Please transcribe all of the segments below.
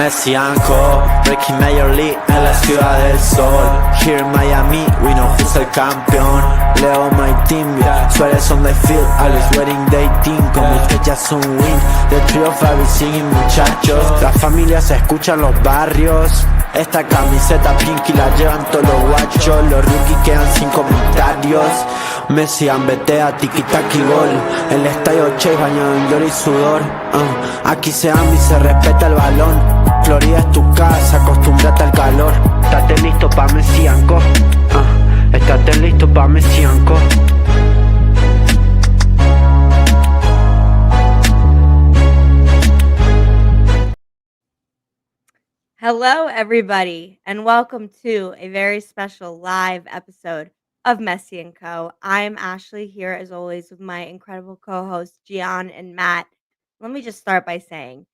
Messi Co, Breaking Major League en la ciudad del sol. Here in Miami, we know who's el campeón. Leo my team, yeah, sweaters on the field, always wearing they team. Como usted ya es un win, the trio Fabi singing muchachos. La familia se escucha en los barrios. Esta camiseta pinky la llevan todos los guachos. Los rookies quedan sin comentarios. Messi ambetea, tiki-taki gol. El estadio Chase bañado en llor y sudor. Aquí se ama y se respeta el balón. Florida es tu casa, acostúmbrate al calor. Estate listo pa' Messi Co. Estate listo pa' Messi Co. Hello, everybody, and welcome to a very special live episode of Messi Co. I'm Ashley here, as always, with my incredible co-hosts Gian and Matt. Let me just start by saying,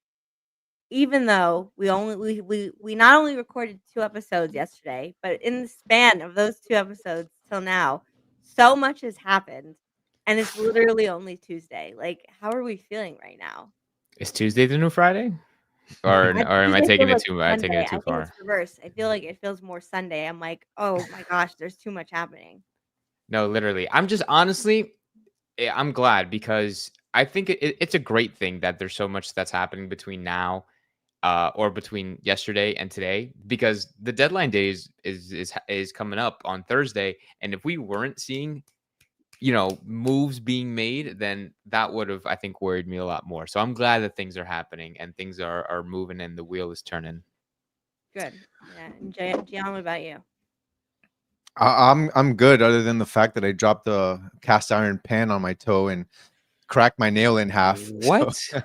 even though we not only recorded 2 episodes yesterday, but in the span of those 2 episodes till now, so much has happened, and it's literally only Tuesday. Like, how are we feeling right now? Is Tuesday the new Friday? Or am I taking it too far? I think it's reverse. I feel like it feels more Sunday. I'm like, oh my gosh, there's too much happening. No, literally. I'm just honestly, I'm glad because I think it's a great thing that there's so much that's happening between now, or between yesterday and today, because the deadline day is coming up on Thursday, and if we weren't seeing, moves being made, then that would have, I think, worried me a lot more. So I'm glad that things are happening and things are moving and the wheel is turning. Good. Yeah. And Gian, what about you? I'm good, other than the fact that I dropped the cast iron pan on my toe and cracked my nail in half. What? So,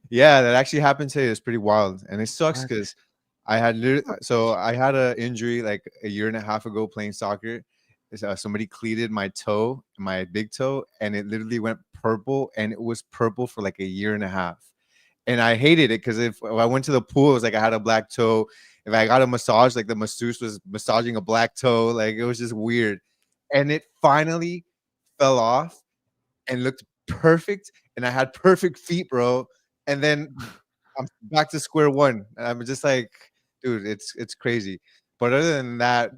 yeah, that actually happened today. It's pretty wild, and it sucks because I had an injury like a year and a half ago playing soccer. Somebody cleated my toe, my big toe, and it literally went purple, and it was purple for like a year and a half. And I hated it because if I went to the pool, it was like I had a black toe. If I got a massage, like the masseuse was massaging a black toe, like it was just weird. And it finally fell off and looked perfect, and I had perfect feet, bro. And then I'm back to square one, and I'm just like, dude, it's crazy. But other than that,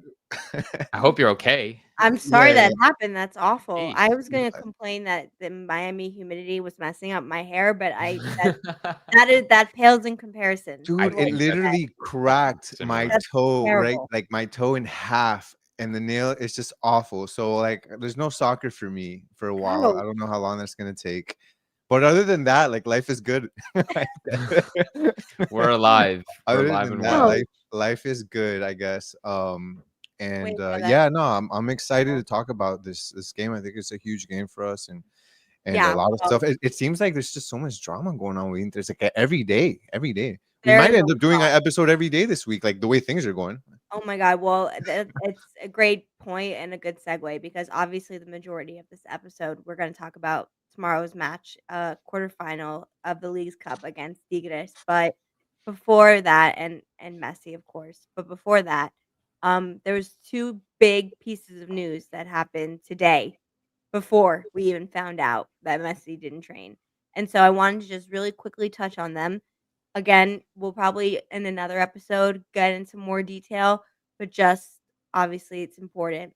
I hope you're okay. I'm sorry that happened. That's awful. Jeez. I was going to complain that the Miami humidity was messing up my hair, but that pales in comparison. Dude, it literally cracked my toe, right? Like my toe in half, and the nail is just awful. So like, there's no soccer for me for a while. I don't know how long that's gonna take. But other than that, like life is good. We're alive. Other We're alive than and that, well. life is good, I guess. Wait, Yeah, no, I'm excited to talk about this game. I think it's a huge game for us, and Yeah, a lot of stuff. It seems like there's just so much drama going on with Inter. It's like every day. We There might is end a up doing lot. an episode every day this week, like the way things are going. Oh my God. Well, it's a great point and a good segue because obviously the majority of this episode, we're going to talk about tomorrow's match, quarterfinal of the Leagues Cup against Tigres. But before that, and Messi, of course, but before that, there was 2 big pieces of news that happened today before we even found out that Messi didn't train. And so I wanted to just really quickly touch on them. Again, we'll probably in another episode get into more detail, but just obviously it's important.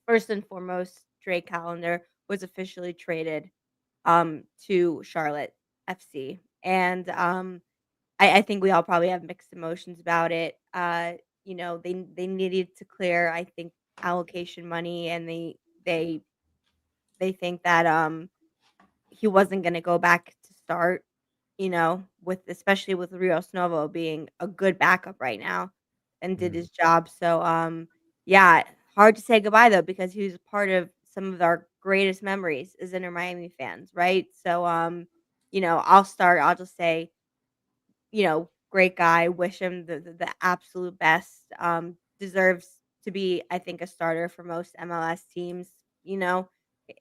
First and foremost, Drake Callender was officially traded to Charlotte FC. And I think we all probably have mixed emotions about it. They needed to clear, I think, allocation money, and they think that he wasn't gonna go back to start, with especially with Rios Novo being a good backup right now and did his job. So yeah, hard to say goodbye though because he was part of some of our greatest memories as Inter Miami fans, right? So I'll just say, great guy, wish him the absolute best. Deserves to be, I think, a starter for most MLS teams, you know.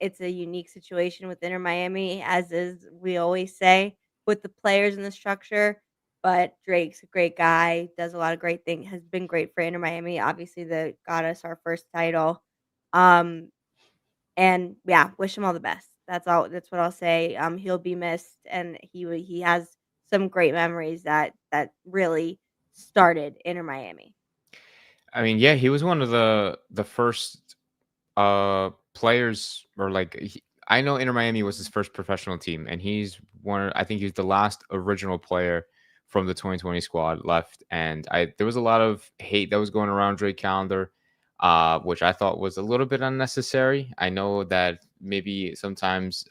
It's a unique situation with Inter Miami, as is we always say, with the players and the structure. But Drake's a great guy, does a lot of great things, has been great for Inter Miami. Obviously, that got us our first title. And yeah, wish him all the best. That's all. That's what I'll say. He'll be missed, and he has some great memories that really started Inter Miami. I mean, yeah, he was one of the first players, or like I know Inter Miami was his first professional team, and he's one. I think he's the last original player from the 2020 squad left. And there was a lot of hate that was going around Drake Calendar, which I thought was a little bit unnecessary. I know that maybe sometimes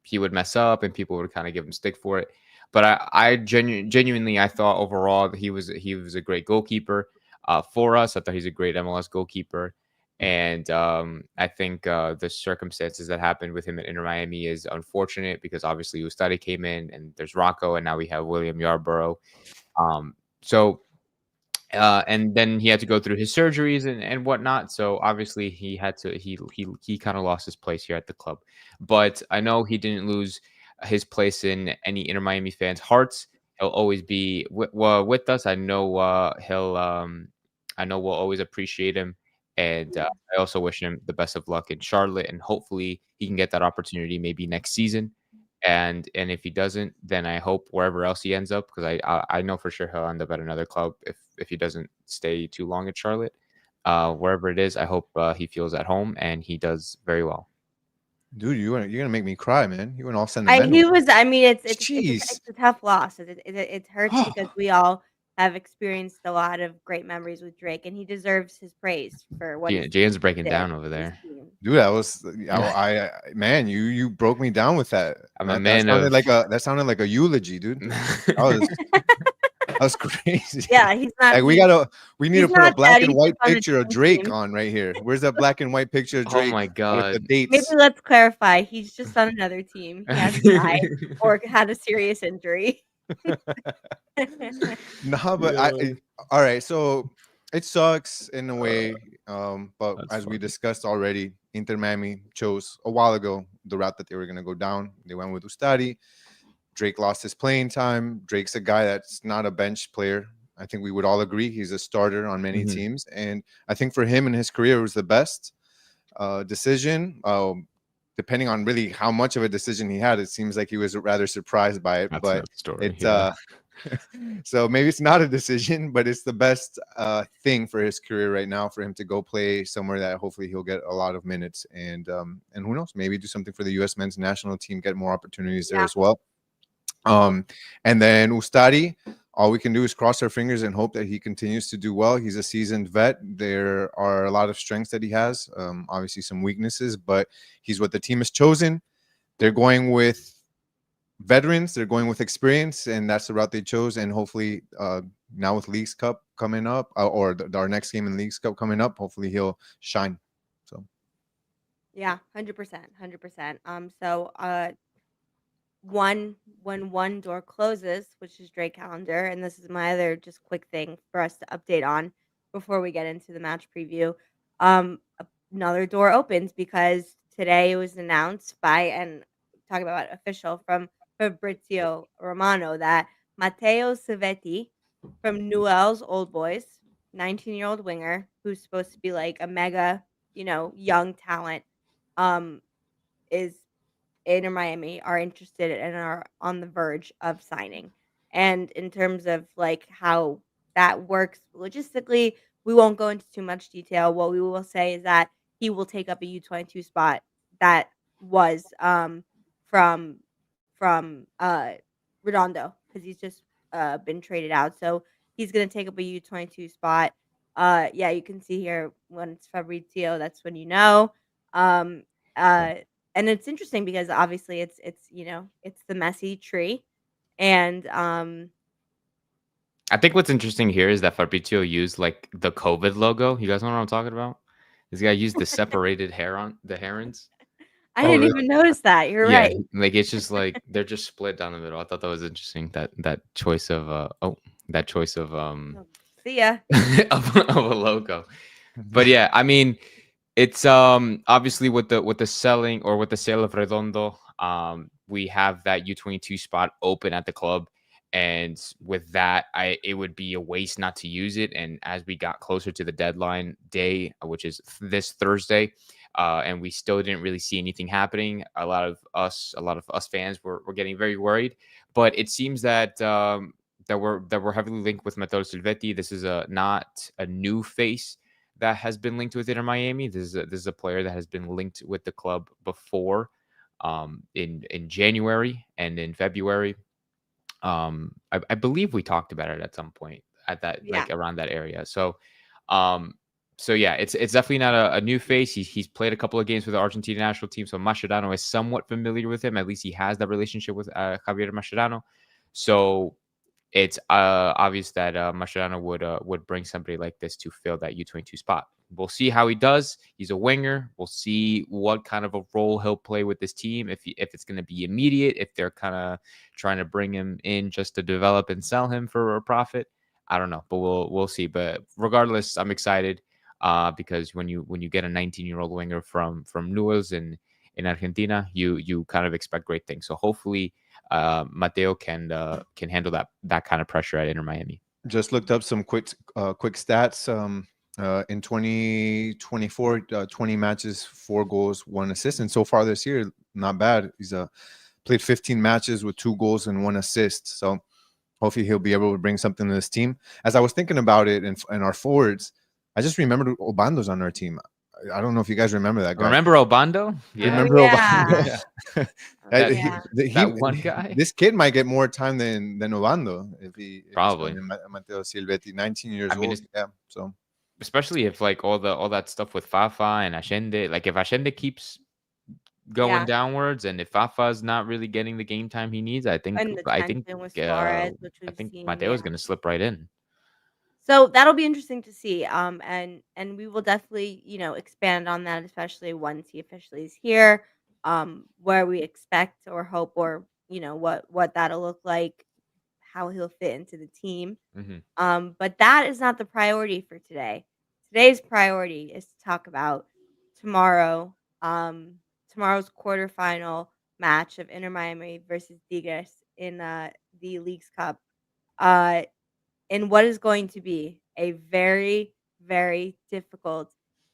he would mess up and people would kind of give him stick for it. But I genuinely, I thought overall that he was a great goalkeeper for us. I thought he's a great MLS goalkeeper. And I think the circumstances that happened with him at Inter Miami is unfortunate, because obviously Ustadi came in and there's Rocco, and now we have William Yarborough. So and then he had to go through his surgeries and whatnot. So obviously he kind of lost his place here at the club. But I know he didn't lose his place in any Inter Miami fans' hearts. He'll always be with us. I know I know we'll always appreciate him. And I also wish him the best of luck in Charlotte, and hopefully he can get that opportunity maybe next season. And if he doesn't, then I hope wherever else he ends up, because I know for sure he'll end up at another club if he doesn't stay too long at Charlotte. Wherever it is, I hope he feels at home and he does very well. Dude, you're gonna make me cry, man. You went all sentimental. He was. I mean, it's Jeez. a tough loss. It hurts because we all have experienced a lot of great memories with Drake, and he deserves his praise for what he's Jane's breaking did down over for his there. team. Dude, that was man, you broke me down with that. I'm a That man sounded of like a eulogy, dude. That was crazy. Yeah, he's not. Like we need to he's put a not black dead, and he's white just on the picture of team Drake team. on right here. Where's that black and white picture of Oh Drake my with the God. Maybe dates? let's clarify. He's just on another team. He hasn't died or had a serious injury. No, but all right. So it sucks in a way. But That's as we funny. discussed already, Inter Miami chose a while ago the route that they were gonna go down. They went with Ustadi. Drake lost his playing time. Drake's a guy that's not a bench player. I think we would all agree he's a starter on many Mhm. teams, and I think for him in his career it was the best decision. Depending on really how much of a decision he had, it seems like he was rather surprised by it. That's But another story. it's Yeah. so maybe it's not a decision, but it's the best thing for his career right now for him to go play somewhere that hopefully he'll get a lot of minutes, and who knows, maybe do something for the U.S. men's national team, get more opportunities there Yeah. as well. And then Ustadi, all we can do is cross our fingers and hope that he continues to do well. He's a seasoned vet. There are a lot of strengths that he has, obviously some weaknesses, but he's what the team has chosen. They're going with veterans, they're going with experience, and that's the route they chose. And hopefully now with Leagues Cup coming up, or our next game in Leagues Cup coming up, hopefully he'll shine. So Yeah, 100%. So when one door closes, which is Drake Calendar, and this is my other just quick thing for us to update on before we get into the match preview. Another door opens because today it was announced by, and talking about official from Fabrizio Romano, that Matteo Savetti from Newell's Old Boys, 19-year-old winger who's supposed to be like a mega, young talent, is Inter Miami are interested and are on the verge of signing. And in terms of like how that works logistically, we won't go into too much detail. What we will say is that he will take up a U22 spot that was from Redondo, because he's just been traded out. So he's gonna take up a U22 spot. Yeah, you can see here when it's Fabrizio, that's when you know. Um and it's interesting because obviously it's it's the Messi tree, and I think what's interesting here is that Fabrizio used like the COVID logo. You guys know what I'm talking about? This guy used the separated hair on the herons. I Oh, didn't really? even notice that. You're Yeah, right. like it's just like they're just split down the middle. I thought that was interesting, that choice of that choice of See ya. of a logo. But yeah, I mean, it's obviously with the selling, or with the sale of Redondo, we have that U22 spot open at the club. And with that, it would be a waste not to use it. And as we got closer to the deadline day, which is this Thursday, and we still didn't really see anything happening. A lot of us fans were getting very worried, but it seems that that we're heavily linked with Matteo Silvetti. This is not a new face that has been linked with Inter Miami. This is a player that has been linked with the club before, in January and in February. I believe we talked about it at some point at that, Yeah. like, around that area. Um, so yeah, it's definitely not a new face. He's played a couple of games with the Argentina national team, so Mascherano is somewhat familiar with him. At least he has that relationship with Javier Mascherano. So it's obvious that Mascherano would bring somebody like this to fill that U22 spot. We'll see how he does. He's a winger. We'll see what kind of a role he'll play with this team. If it's going to be immediate, if they're kind of trying to bring him in just to develop and sell him for a profit, I don't know, but we'll see. But regardless, I'm excited because when you get a 19-year-old winger from Newell's in Argentina, you kind of expect great things. So hopefully Mateo can handle that kind of pressure at Inter Miami. Just looked up some quick stats. In 2024, 20 matches, 4 goals, 1 assist, and so far this year, not bad. He's played 15 matches with 2 goals and 1 assist. So hopefully he'll be able to bring something to this team. As I was thinking about it and our forwards, I just remembered Obando's on our team. I don't know if you guys remember that guy. Remember Obando? Yeah. Remember Yeah. Obando? Yeah. That one guy? This kid might get more time than Obando if he's Probably. playing Matteo Silvetti, 19 years I mean, old. Yeah, so especially if like all that stuff with Fafa and Ashende, like if Ashende keeps going Yeah. downwards and if Fafa's not really getting the game time he needs, I think And the tension with Suarez, which I we've think seen. Mateo's Yeah. going to slip right in. So that'll be interesting to see. And we will definitely, expand on that, especially once he officially is here. Where we expect or hope or what that'll look like, how he'll fit into the team. But that is not the priority for today. Today's priority is to talk about tomorrow. Tomorrow's quarterfinal match of Inter Miami versus Tigres in the Leagues Cup. In what is going to be a very, very difficult,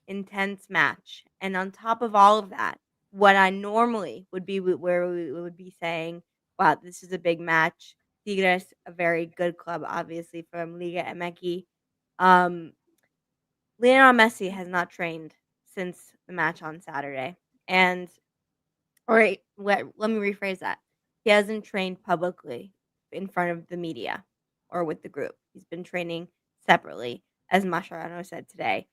intense match. And on top of all of that, what I normally would be where we would be saying, wow, this is a big match. Tigres, a very good club, obviously, from Liga MX. Um, Lionel Messi has not trained since the match on Saturday. And, let me rephrase that. He hasn't trained publicly in front of the media or with the group. He's been training separately, as Mascherano said today.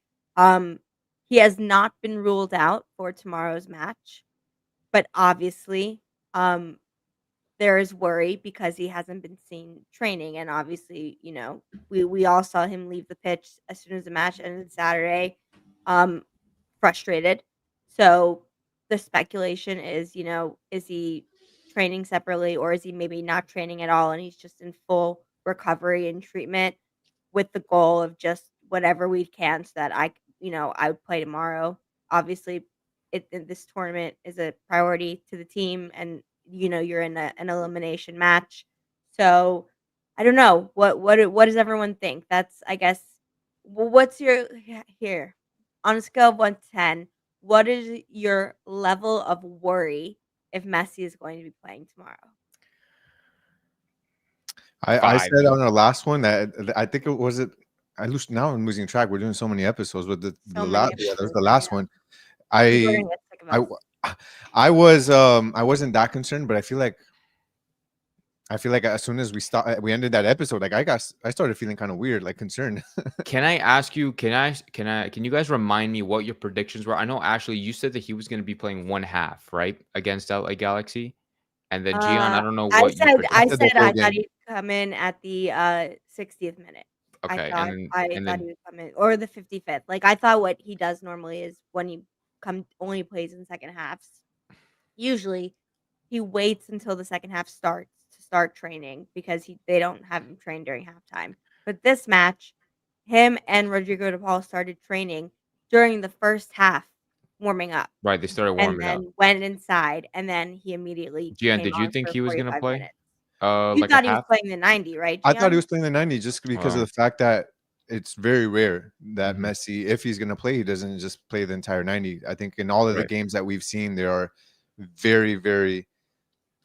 He has not been ruled out for tomorrow's match, but obviously, there is worry because he hasn't been seen training, and obviously, we all saw him leave the pitch as soon as the match ended Saturday, frustrated. So the speculation is, is he training separately or is he maybe not training at all and he's just in full recovery and treatment with the goal of just whatever we can so that I would play tomorrow. Obviously, this tournament is a priority to the team, and you're in an elimination match. So I don't know what does everyone think? That's, I guess. Well, what's your here on a scale of 1 to 10? What is your level of worry if Messi is going to be playing tomorrow? I said on our last one that I think it was it. Now I'm losing track. We're doing so many episodes, but the last that was the last one. I wasn't that concerned, but I feel like as soon as we ended that episode, like I started feeling kind of weird, like concerned. Can I ask you? Can you guys remind me what your predictions were? I know Ashley, you said that he was going to be playing 1/2, right, against LA Galaxy, and then Gian, I don't know what you predicted. I thought he'd come in at the 60th minute. Okay, I thought he would come in, or the 55th. Like, I thought what he does normally is when he only plays in second halves. Usually, he waits until the second half starts to start training because they don't have him train during halftime. But this match, him and Rodrigo de Paul started training during the first half, warming up. Right, they started warming up. And then went inside, and then he immediately Gian, came did you on think for he was going to 45 play? minutes. You Like thought a he was half? playing the 90, right, I thought Gian? he was playing the 90 just because of Wow. the fact that it's very rare that Mhm. Messi, if he's going to play, he doesn't just play the entire 90. I think in all of the Right. games that we've seen, there are very, very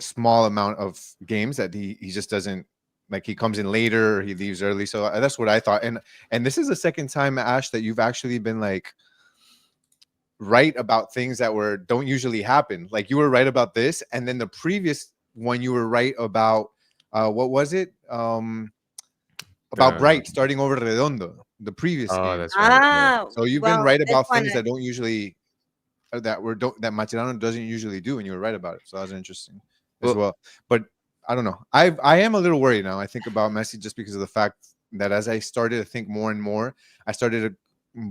small amount of games that he just doesn't, like, he comes in later or he leaves early. So that's what I thought. And this is the second time, Ash, that you've actually been like right about things that don't usually happen. Like, you were right about this, and then the previous one you were right about what was it? About The Bright starting over Redondo the previous Oh, game. that's right. Yeah. So you've been Well, right this about one, things that don't usually that Macerano doesn't usually do, and you were right about it. So that was interesting as Well, well. But I don't know. I am a little worried now. I think about Messi just because of the fact that as I started to think more and more, I started to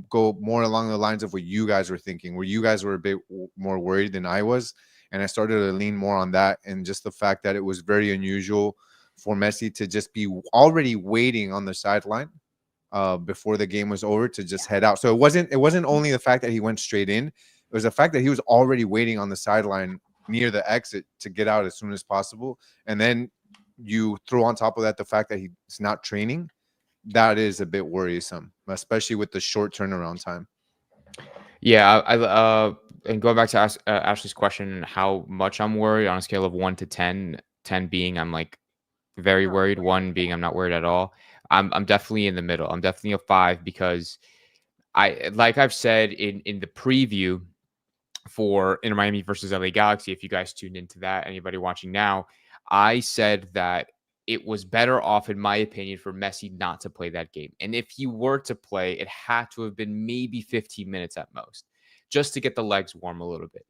go more along the lines of what you guys were thinking, where you guys were a bit more worried than I was, and I started to lean more on that, and just the fact that it was very unusual for Messi to just be already waiting on the sideline before the game was over to just head out. So it wasn't only the fact that he went straight in, it was the fact that he was already waiting on the sideline near the exit to get out as soon as possible. And then you throw on top of that the fact that he's not training. That is a bit worrisome, especially with the short turnaround time. yeah, and going back to Ashley's question, how much I'm worried on a scale of 1 to 10, 10 being I'm like very oh, worried, 1 being I'm not worried at all. I'm definitely in the middle. I'm definitely a 5 because like I've said in the preview for Inter Miami versus LA Galaxy, if you guys tuned into that, anybody watching now, I said that it was better off, in my opinion, for Messi not to play that game. And if he were to play, it had to have been maybe 15 minutes at most, just to get the legs warm a little bit.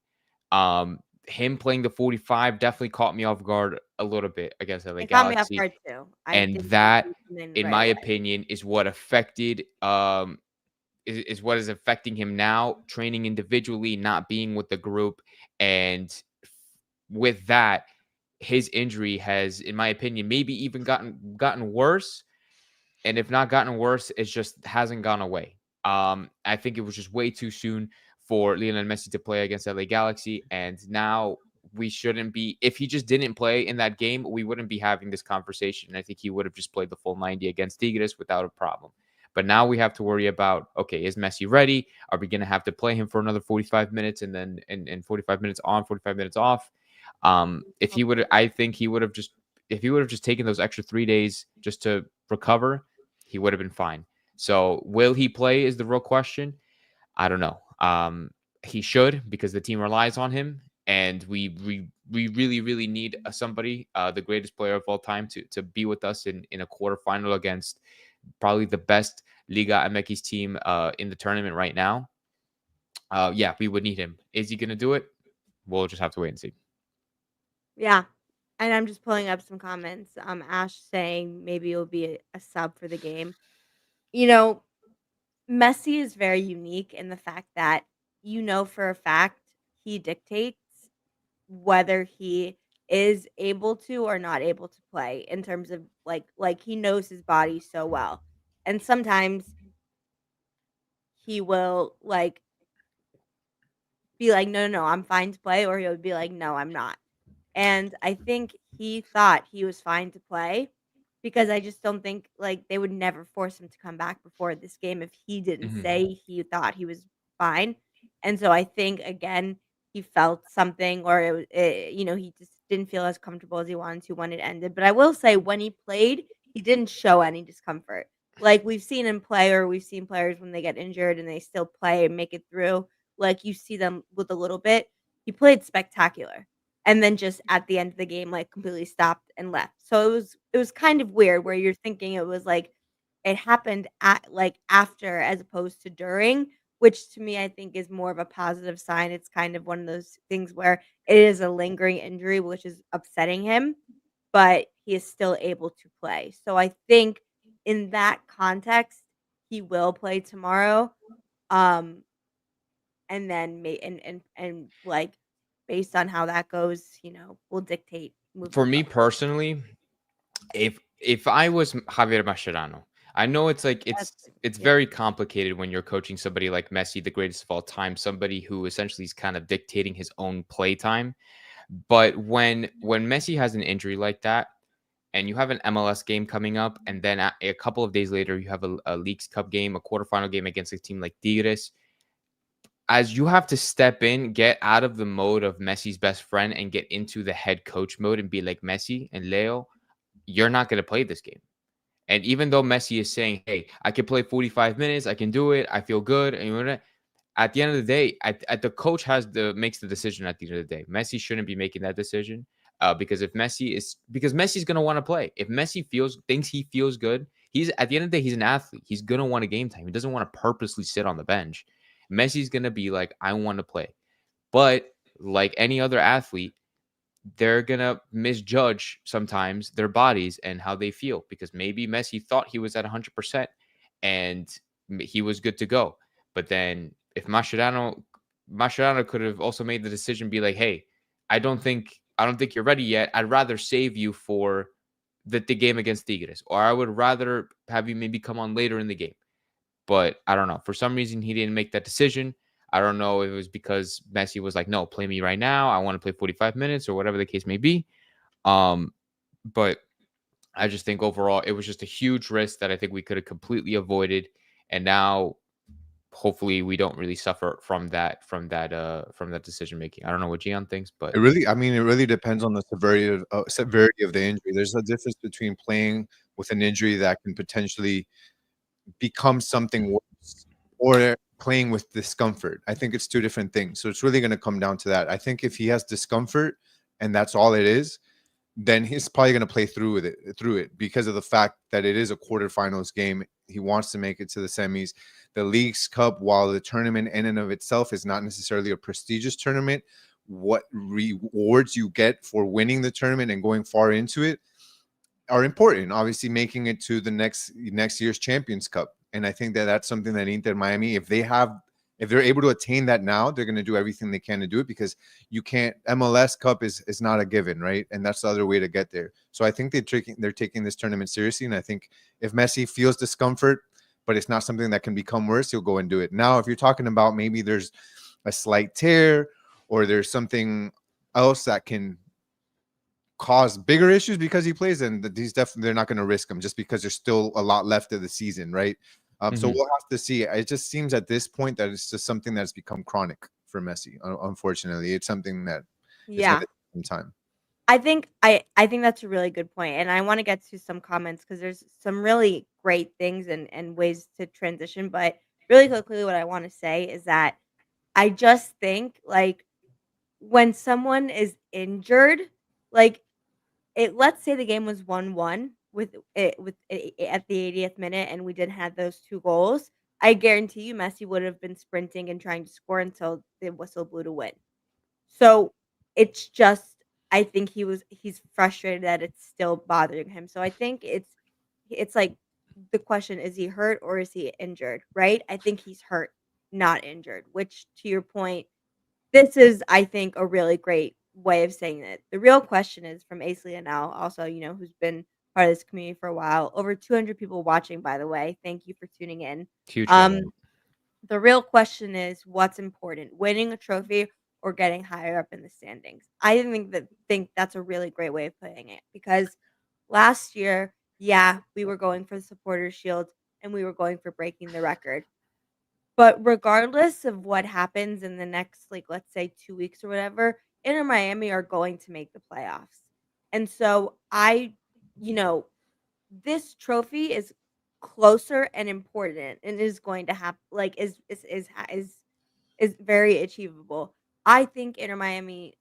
Him playing the 45 definitely caught me off guard a little bit against LA it caught me off Galaxy. guard too. I And didn't think that, he would come in in right my away. opinion, is what affected is what is affecting him now, training individually, not being with the group. And with that, his injury has, in my opinion, maybe even gotten worse. And if not gotten worse, it just hasn't gone away. I think it was just way too soon for Lionel Messi to play against LA Galaxy. And now we shouldn't be, if he just didn't play in that game, we wouldn't be having this conversation. I think he would have just played the full 90 against Tigres without a problem. But now we have to worry about, okay, is Messi ready? Are we going to have to play him for another 45 minutes and then and 45 minutes on, 45 minutes off? If he would, I think he would have just, if he would have just taken those extra 3 days just to recover, he would have been fine. So will he play is the real question. I don't know. He should, because the team relies on him, and we really need somebody, the greatest player of all time, to be with us in a quarterfinal against probably the best Liga MX team in the tournament right now. Yeah, we would need him. Is he going to do it? We'll just have to wait and see. Yeah. And I'm just pulling up some comments. Ash saying maybe it'll be a sub for the game. You know, Messi is very unique in the fact that for a fact he dictates whether he is able to or not able to play in terms of like he knows his body so well. And sometimes he will be like, no, no, no, I'm fine to play, or he'll be like, no, I'm not. And I think he thought he was fine to play because I just don't think they would never force him to come back before this game if he didn't Mhm. say he thought he was fine. And so I think again he felt something, or he just didn't feel as comfortable as he wanted to when it ended. But I will say when he played, he didn't show any discomfort. Like we've seen him play, or we've seen players when they get injured and they still play and make it through. Like you see them with a little bit. He played spectacular and then just at the end of the game, completely stopped and left. So it was kind of weird where you're thinking it was it happened after as opposed to during, which to me I think is more of a positive sign. It's kind of one of those things where it is a lingering injury, which is upsetting him, but he is still able to play. So I think in that context, he will play tomorrow. Um, and then based on how that goes, will dictate moving For me forward. personally, if I was Javier Mascherano, I know it's like That's it's yeah. very complicated when you're coaching somebody like Messi, the greatest of all time, somebody who essentially is kind of dictating his own play time. But when Messi has an injury like that, and you have an MLS game coming up, and then a couple of days later, you have a Leagues Cup game, a quarterfinal game against a team like Tigres, as you have to step in, get out of the mode of Messi's best friend and get into the head coach mode and be like, Messi and Leo, you're not going to play this game. And even though Messi is saying, hey, I can play 45 minutes, I can do it, I feel good, and at the end of the day, the coach makes the decision at the end of the day. Messi shouldn't be making that decision because Messi's going to want to play. If Messi thinks he feels good, he's at the end of the day, he's an athlete. He's going to want a game time. He doesn't want to purposely sit on the bench. Messi's going to be like, I want to play. But like any other athlete, they're going to misjudge sometimes their bodies and how they feel, because maybe Messi thought he was at 100% and he was good to go. But then if Mascherano could have also made the decision, be like, hey, I don't think you're ready yet. I'd rather save you for the game against Tigres, or I would rather have you maybe come on later in the game. But I don't know. For some reason, he didn't make that decision. I don't know if it was because Messi was like, no, play me right now. I want to play 45 minutes or whatever the case may be. But I just think overall, it was just a huge risk that I think we could have completely avoided. And now, hopefully, we don't really suffer from that decision making. I don't know what Gian thinks, but it really depends on the severity of the injury. There's a difference between playing with an injury that can potentially become something worse or playing with discomfort. I think it's two different things. So it's really going to come down to that. I think if he has discomfort and that's all it is, then he's probably going to play through it because of the fact that it is a quarterfinals game. He wants to make it to the semis. The Leagues Cup, while the tournament in and of itself is not necessarily a prestigious tournament, what rewards you get for winning the tournament and going far into it are important. Obviously, making it to the next year's Champions Cup. And I think that that's something that Inter Miami, if they're able to attain that now, they're going to do everything they can to do it, because you can't. MLS Cup is not a given, right? And that's the other way to get there. So I think they're taking this tournament seriously. And I think if Messi feels discomfort, but it's not something that can become worse, he'll go and do it. Now, if you're talking about maybe there's a slight tear or there's something else that can cause bigger issues because he plays, and they're not going to risk him just because there's still a lot left of the season, right? So we'll have to see. It just seems at this point that it's just something that's become chronic for Messi. Unfortunately, it's something that is going to take some time. I think that's a really good point, and I want to get to some comments because there's some really great things and ways to transition. But really quickly, what I want to say is that I just think, like, when someone is injured, like, let's say the game was 1-1 at the 80th minute, and we didn't have those 2 goals. I guarantee you Messi would have been sprinting and trying to score until the whistle blew to win. So, it's just, I think he's frustrated that it's still bothering him. So I think it's like the question, is he hurt or is he injured, right? I think he's hurt, not injured, which, to your point, this is, I think, a really great way of saying it. The real question is from Ace Lionel, also, who's been part of this community for a while. Over 200 people watching, by the way. Thank you for tuning in. huge. The real question is, what's important, winning a trophy or getting higher up in the standings? I think that's a really great way of putting it, because last year, we were going for the Supporters Shield and we were going for breaking the record. But regardless of what happens in the next, like, let's say 2 weeks or whatever, Inter Miami are going to make the playoffs. And so this trophy is closer and important and is going to happen, like, is very achievable. I think Inter Miami,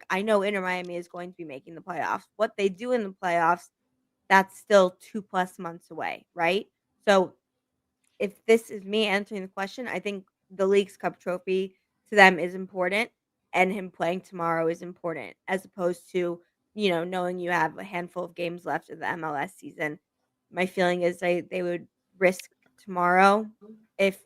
I know Inter Miami is going to be making the playoffs. What they do in the playoffs, that's still 2+ months away, right? So if this is me answering the question, I think the Leagues Cup trophy to them is important, and him playing tomorrow is important, as opposed to, knowing you have a handful of games left of the MLS season. My feeling is they would risk tomorrow if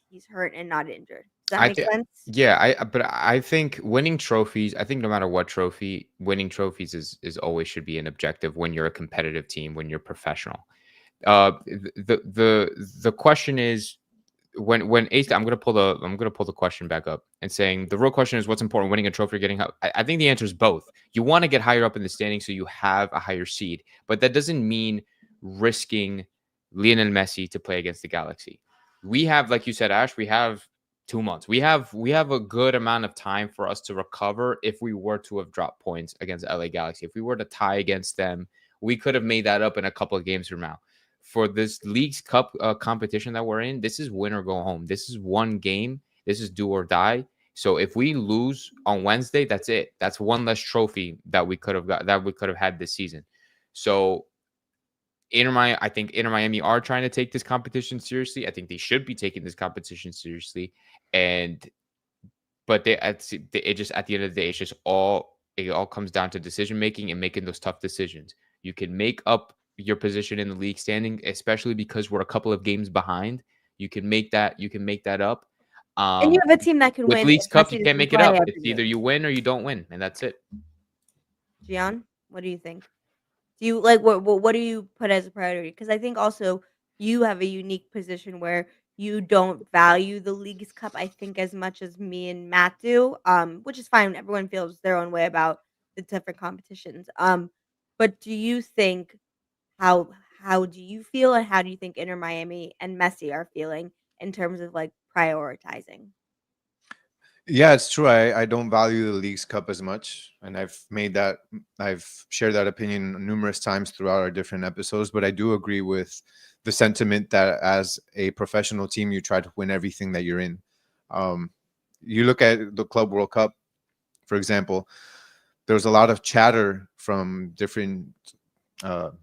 he's hurt and not injured. Does that make sense? Yeah, but I think winning trophies, I think no matter what trophy, winning trophies is always should be an objective when you're a competitive team, when you're professional. The question is, when Ace, I'm gonna pull the question back up and saying the real question is what's important, winning a trophy or getting up. I think the answer is both. You want to get higher up in the standing so you have a higher seed, but that doesn't mean risking Lionel Messi to play against the Galaxy. We have, like you said, Ash, we have 2 months. We have a good amount of time for us to recover if we were to have dropped points against LA Galaxy. If we were to tie against them, we could have made that up in a couple of games from now. For this Leagues Cup competition that we're in, this is win or go home. This is one game. This is do or die. So if we lose on Wednesday, that's it. That's one less trophy that we could have got, that we could have had this season. So I think Inter Miami are trying to take this competition seriously. I think they should be taking this competition seriously. But it just, at the end of the day, it all comes down to decision making and making those tough decisions. You can make up your position in the league standing, especially because we're a couple of games behind. You can make that up. And you have a team that can With win. Leagues if Cup, Messi you can't doesn't make it play up. every It's either game. you win or you don't win, and that's it. Gian, what do you think? Do you like what do you put as a priority? Because I think also you have a unique position where you don't value the Leagues Cup, I think, as much as me and Matt do. Which is fine. Everyone feels their own way about the different competitions. But do you think how how do you feel and how do you think Inter Miami and Messi are feeling in terms of like prioritizing? Yeah, it's true. I don't value the Leagues Cup as much, and I've shared that opinion numerous times throughout our different episodes. But I do agree with the sentiment that as a professional team, you try to win everything that you're in. Um, you look at the Club World Cup, for example. There was a lot of chatter from different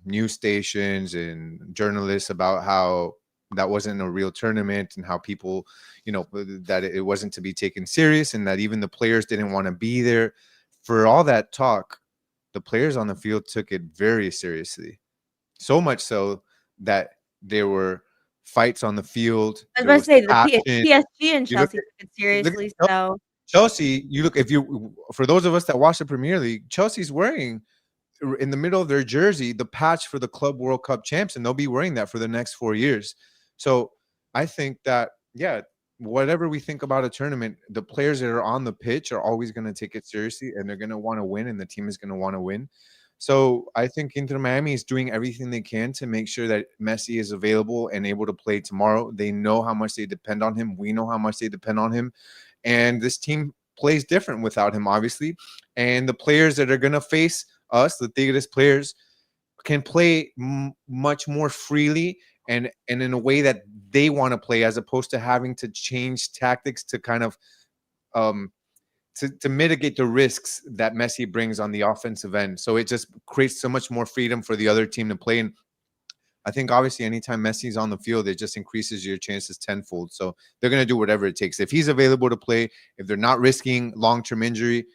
news stations and journalists about how that wasn't a real tournament and how people, that it wasn't to be taken serious and that even the players didn't want to be there. For all that talk, the players on the field took it very seriously. So much so that there were fights on the field. I was There about to was say the passion. PSG and You look Chelsea at took it look seriously, at so Chelsea. You look if you for those of us that watch the Premier League, Chelsea's wearing in the middle of their jersey the patch for the Club World Cup champs, and they'll be wearing that for the next 4 years. So I think that, yeah, whatever we think about a tournament, the players that are on the pitch are always going to take it seriously and they're going to want to win, and the team is going to want to win. So I think Inter Miami is doing everything they can to make sure that Messi is available and able to play tomorrow. They know how much they depend on him. We know how much they depend on him. And this team plays different without him, obviously. And the players that are going to face us, the Tigres players, can play much more freely and in a way that they want to play, as opposed to having to change tactics to kind of um, to mitigate the risks that Messi brings on the offensive end. So it just creates so much more freedom for the other team to play. And I think obviously anytime Messi's on the field, it just increases your chances tenfold. So they're going to do whatever it takes. If he's available to play, if they're not risking long-term injury,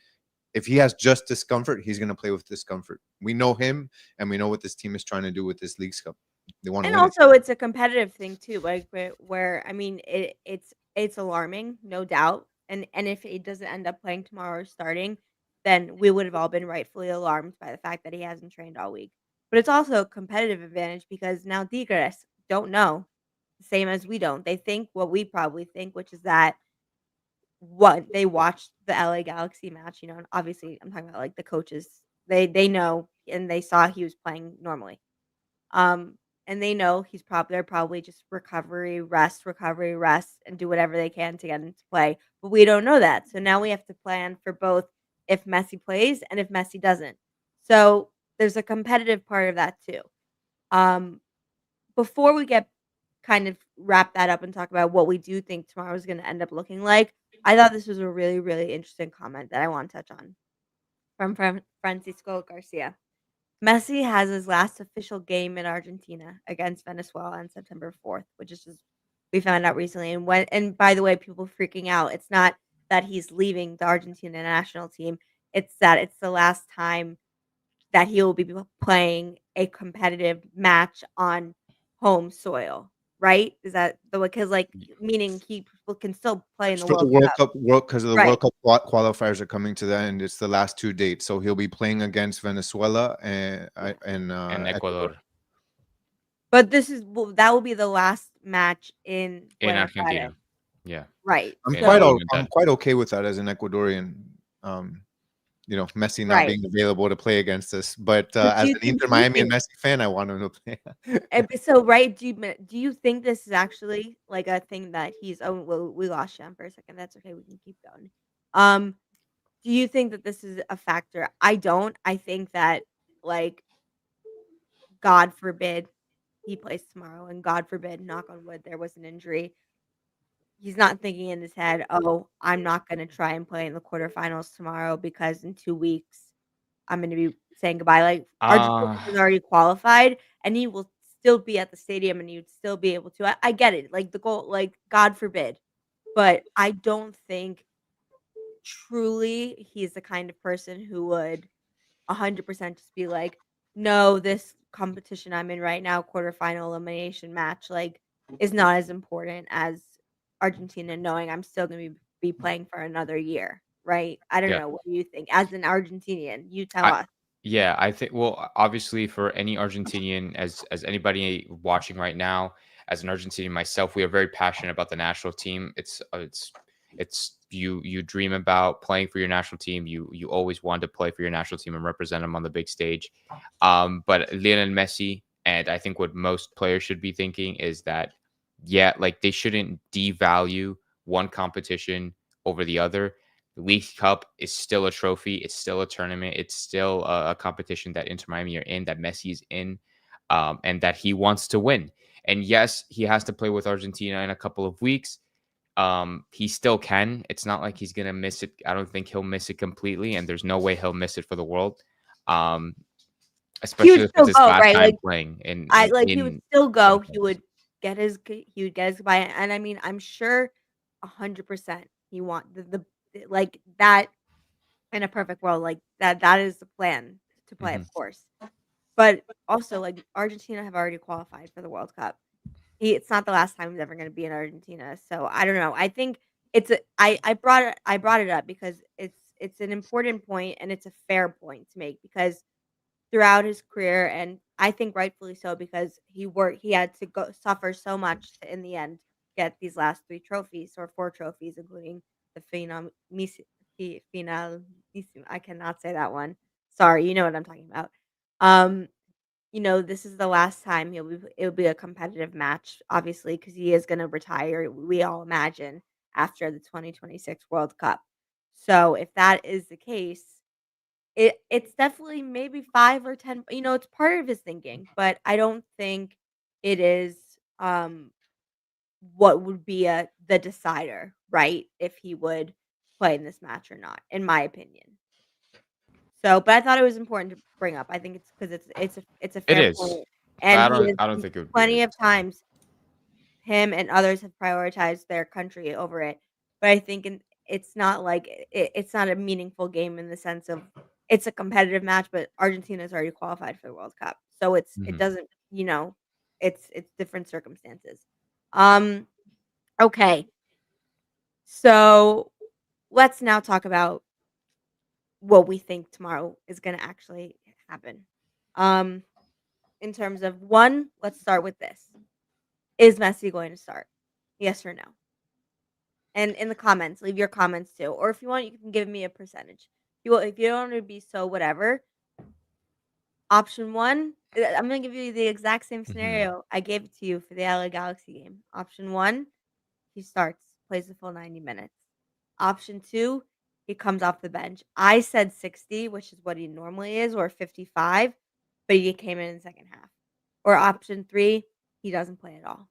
if he has just discomfort, he's going to play with discomfort. We know him, and we know what this team is trying to do with this Leagues Cup. They want to and win it. also it's a competitive thing too, like where I mean it's alarming, no doubt. And if he doesn't end up playing tomorrow or starting, then we would have all been rightfully alarmed by the fact that he hasn't trained all week. But it's also a competitive advantage because now Tigres don't know the same as we don't. They think what we probably think, which is that what they watched the LA Galaxy match, and obviously I'm talking about like the coaches. They know and they saw he was playing normally. Um, and they know they're probably just recovery, rest, and do whatever they can to get him to play. But we don't know that. So now we have to plan for both if Messi plays and if Messi doesn't. So there's a competitive part of that too. Um, Before we get kind of wrap that up and talk about what we do think tomorrow is going to end up looking like, I thought this was a really, really interesting comment that I want to touch on from Francisco Garcia. Messi has his last official game in Argentina against Venezuela on September 4th, which is just we found out recently. And by the way, people freaking out. It's not that he's leaving the Argentina national team. It's that it's the last time that he will be playing a competitive match on home soil. Right? Is that the way? Because meaning he can still play in the For the World World Cup. Cup, because the Right. World Cup qualifiers are coming to the end. It's the last 2 dates, so he'll be playing against Venezuela and And Ecuador. But that will be the last match in in Buenos Aires. Argentina. Yeah. Right. I'm Yeah, quite no, So even I'm that. quite okay with that as an Ecuadorian. Messi not right. being available to play against us, but But as an Inter Miami and Messi fan, I want him to play. so right, do you think this is actually like a thing that he's well, we lost Sean for a second. That's okay, we can keep going. Do you think that this is a factor? I don't. I think that like God forbid he plays tomorrow and God forbid, knock on wood, there was an injury. He's not thinking in his head, "Oh, I'm not gonna try and play in the quarterfinals tomorrow because in 2 weeks I'm gonna be saying goodbye." Like, Argentina Uh, is already qualified, and he will still be at the stadium, and he would still be able to. I get it, like, the goal like, God forbid, but I don't think truly he's the kind of person who would 100% just be like, "No, this competition I'm in right now, quarterfinal elimination match, like, is not as important as Argentina knowing I'm still gonna be playing for another year," right? I don't yeah. know, what do you think? As an Argentinian, you tell I us. Yeah, I think obviously for any Argentinian, as anybody watching right now, as an Argentinian myself, we are very passionate about the national team. It's you dream about playing for your national team. You always want to play for your national team and represent them on the big stage. But Lionel Messi, and I think what most players should be thinking is that, yeah, like they shouldn't devalue one competition over the other. The League Cup is still a trophy. It's still a tournament. It's still a competition that Inter Miami are in, that Messi is in, and that he wants to win. And yes, he has to play with Argentina in a couple of weeks. He still can. It's not like he's gonna miss it. I don't think he'll miss it completely, and there's no way he'll miss it for the world. Um, He would Especially if it's still his go, last right? time Like, playing in I in like, he would in still go. in He would get his goodbye, and I mean, I'm sure 100% he want like, that in a perfect world, like, that is the plan to play, Mhm. of course. But also, like, Argentina have already qualified for the World Cup. It's not the last time he's ever gonna be in Argentina, so I don't know. I think it's a I brought it up because it's an important point and it's a fair point to make because throughout his career, and I think rightfully so because he had to go suffer so much to, in the end, get these last 3 trophies or 4 trophies, including the Finalissima. I cannot say that one. Sorry, you know what I'm talking about. Um, this is the last time it'll be a competitive match, obviously, because he is gonna retire, we all imagine, after the 2026 World Cup. So if that is the case, it's definitely maybe 5 or 10, it's part of his thinking, but I don't think it is, what would be the decider, right? If he would play in this match or not, in my opinion. So, but I thought it was important to bring up. I think it's because it's a It fair is, point, but and he has I don't think it would be plenty the of times him and others have prioritized their country over it. But I think it's not like it's not a meaningful game in the sense of it's a competitive match, but Argentina's already qualified for the World Cup. So it Mhm. doesn't, it's different circumstances. Um okay. So let's now talk about what we think tomorrow is going to actually happen. Um in terms of one, let's start with this. Is Messi going to start? Yes or no? And in the comments, leave your comments too. Or if you want, you can give me a percentage. If you don't want to be so whatever, option one, I'm gonna give you the exact same Mhm. scenario I gave it to you for the LA Galaxy game. Option one, he starts, plays the full 90 minutes. Option two, he comes off the bench. I said 60, which is what he normally is, or 55, but he came in the second half. Or option three, he doesn't play at all.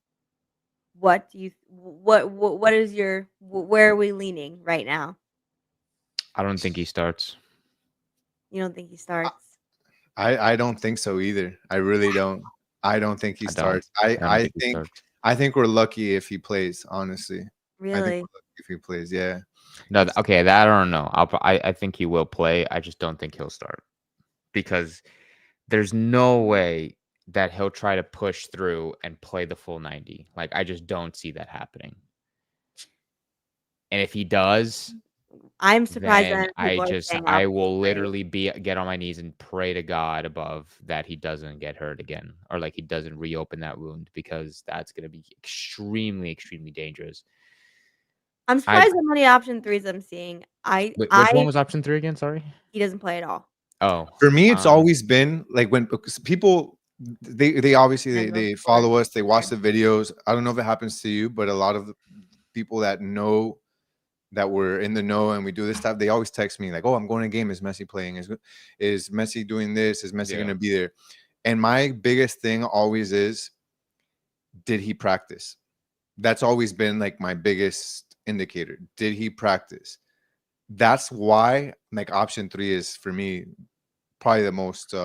What do you what is your where are we leaning right now? I don't think he starts. You don't think he I, starts? I don't think so either. I really don't. I don't think he I don't. starts. I I don't I think he think starts. I think we're lucky if he plays. Honestly, I think Really? we're lucky if he plays. Yeah. No, okay, that I don't know. I think he will play. I just don't think he'll start because there's no way that he'll try to push through and play the full 90. Like I just don't see that happening. And if he does, I'm surprised then that people are saying I option will 3. literally get on my knees and pray to God above that he doesn't get hurt again, or like he doesn't reopen that wound, because that's going to be extremely, extremely dangerous. I'm I surprised how many option 3s I'm seeing. Which one was option 3 again? Sorry. He doesn't play at all. Oh, For me, it's always been like when because people they obviously And they those four. follow us, they watch the videos. I don't know if it happens to you, but a lot of the people that know that we're in the know and we do this stuff, they always text me like, "Oh, I'm going to a game. Is Messi playing? Is Messi doing this? Is Messi Yeah. going to be there?" And my biggest thing always is, did he practice? That's always been like my biggest indicator. Did he practice? That's why like option 3 is for me probably the most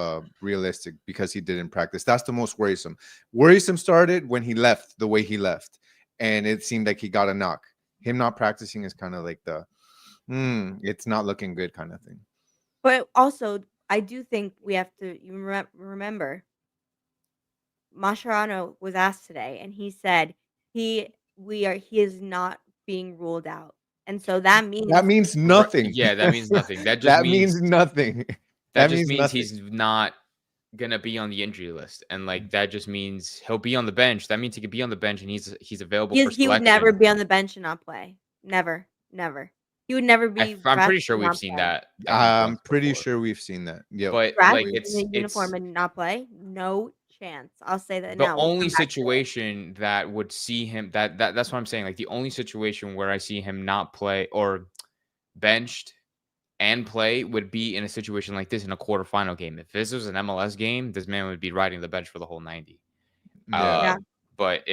realistic, because he didn't practice. That's the most worrisome. Worrisome started when he left the way he left, and it seemed like he got a knock. Him not practicing is kind of like the it's not looking good kind of thing. But also, I do think we have to remember Mascherano was asked today, and he said he is not being ruled out, and so that That means means nothing. Yeah, that means nothing. That just That means means nothing. that just means means nothing. he's not gonna be on the injury list, and like that just means he'll be on the bench. That means he could be on the bench, and he's available for he would never selection. be on the bench and not play. Never, never. He would never be I'm pretty dressed sure and we've not seen play. that. I'm once pretty before. sure we've seen that. Yeah, But Dressed like in a uniform and not play? No chance. I'll say that the now. We'll only come back to it. situation that would see him that's what I'm saying. Like the only situation where I see him not play or benched and play would be in a situation like this in a quarterfinal game. If this was an MLS game, this man would be riding the bench for the whole 90. yeah. But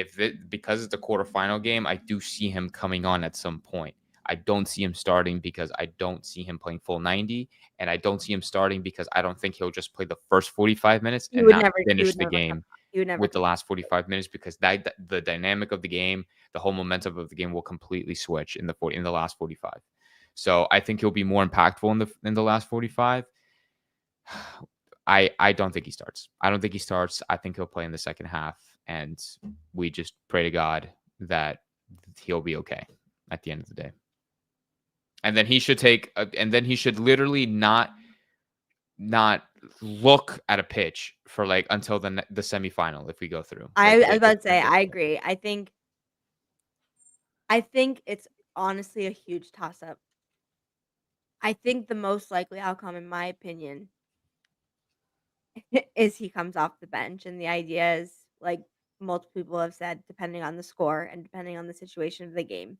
because it's a quarterfinal game, I do see him coming on at some point. I don't see him starting because I don't see him playing full 90, and I don't see him starting because I don't think he'll just play the first 45 minutes He and would not never finish the come game he would never with the come last 45 minutes, because the dynamic of the game, the whole momentum of the game will completely switch in the last 45. So I think he'll be more impactful in the last 45. I don't think he starts. I don't think he starts. I think he'll play in the second half, and we just pray to God that he'll be okay at the end of the day. And then he should literally not look at a pitch for like until the semifinal if we go through. I Like, was about to say, if- I agree. I think it's honestly a huge toss-up. I think the most likely outcome, in my opinion, is he comes off the bench, and the idea is, like multiple people have said, depending on the score and depending on the situation of the game,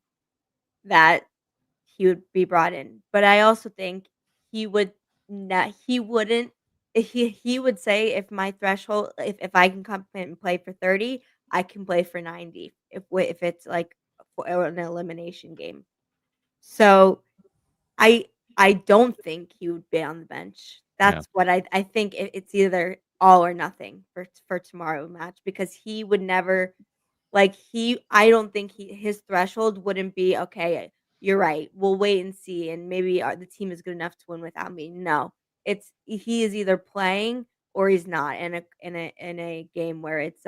that he would be brought in. But I also think he would not. He wouldn't. He would say, if my threshold, if I can come in and play for 30, I can play for 90. If it's like for an elimination game. So I I don't think he would be on the bench. Yeah. That's what I think it's either all or nothing for tomorrow match, because he would never I don't think his threshold wouldn't be, okay, you're right. We'll wait and see, and maybe the team is good enough to win without me. No. He is either playing or he's not in a game where it's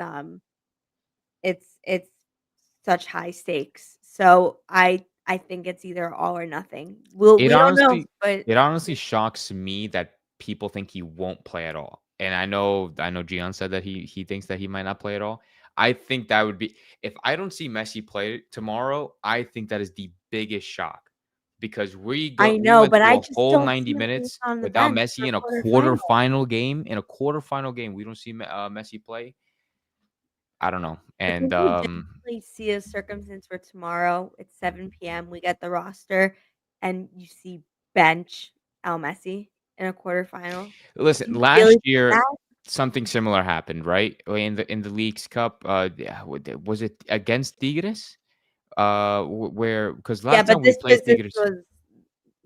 such high stakes. So I think it's either all or nothing. We don't know, but it honestly shocks me that people think he won't play at all. And I know Gian said that he thinks that he might not play at all. I think that would be, if I don't see Messi play tomorrow, I think that is the biggest shock, because we I know, went but through I a just whole don't see 90 him being minutes on the without bench Messi in a for quarterfinal. quarterfinal game. In a quarterfinal game, we don't see Messi play. I don't know. I And think we definitely see a circumstance where tomorrow it's 7 p.m. We get the roster, and you see bench El Messi in a quarterfinal. listen, You last really see year that? something similar happened, right? In the Leagues Cup. Yeah, was it against Tigres? Where, because Yeah, last but time we played this Tigres, wasn't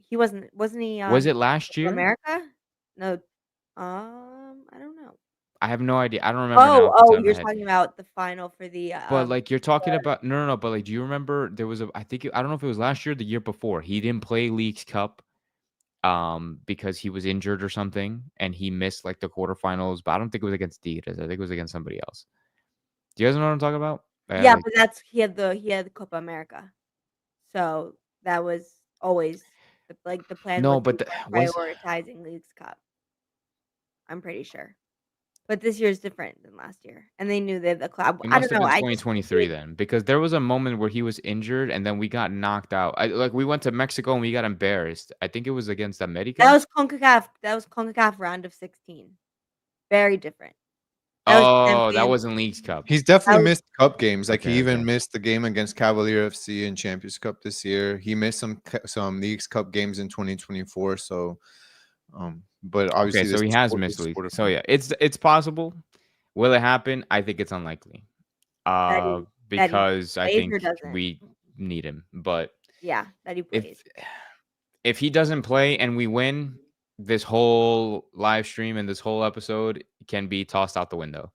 he was on it last Copa year? America? No, I don't know. I have no idea. I don't remember now off the top of my You're head. talking about the final for the But like you're talking about, no. But like, do you remember there was I don't know if it was last year or the year before. He didn't play Leagues Cup because he was injured or something, and he missed like the quarterfinals. But I don't think it was against Tigres. I think it was against somebody else. Do you guys know what I'm talking about? Yeah, Like, but he had the Copa America. So that was always The plan No, was but was prioritizing Leagues Cup. I'm pretty sure. But this year is different than last year, and they knew that the club. it I must don't have know. been I just think 2023 then, because there was a moment where he was injured and then we got knocked out. Like we went to Mexico and we got embarrassed. I think it was against that America. was CONCACAF. That was CONCACAF round of 16. Very different. That was Oh, that Champions. wasn't Leagues Cup. He's That definitely was missed cup games. Like he Okay, even okay. missed the game against Cavalier FC in Champions Cup this year. He missed some Leagues Cup games in 2024. So, but Okay, obviously so this he is has missed this league. So quarterfinal. yeah, it's possible. Will it happen? I think it's unlikely. that he Because I plays or think doesn't. we need him. But Yeah, that he if plays. if he doesn't play and we win, this whole live stream and this whole episode can be tossed out the window.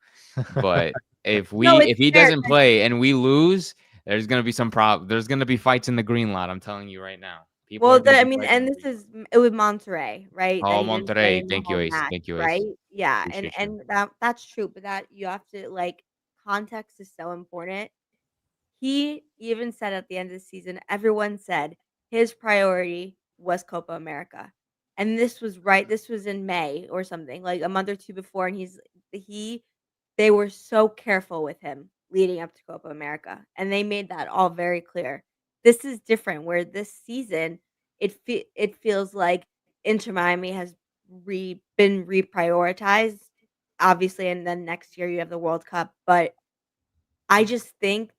But No, it's if he fair doesn't play and we lose, there's gonna be some there's gonna be fights in the green lot. I'm telling you right now. People are well, gonna I be mean, fighting in and the this green lot. is it with Monterrey, right? That Oh, he didn't play Monterrey. in the Thank you, home Ace. match, Thank you, right? Ace. Yeah, Appreciate you. and that's true, but that you have to context is so important. He even said at the end of the season, everyone said his priority was Copa America. And this was in May or something, like a month or two before, and he they were so careful with him leading up to Copa America, and they made that all very clear. This is different where this season it feels like Inter Miami has been reprioritized, obviously, and then next year you have the World Cup, but I just think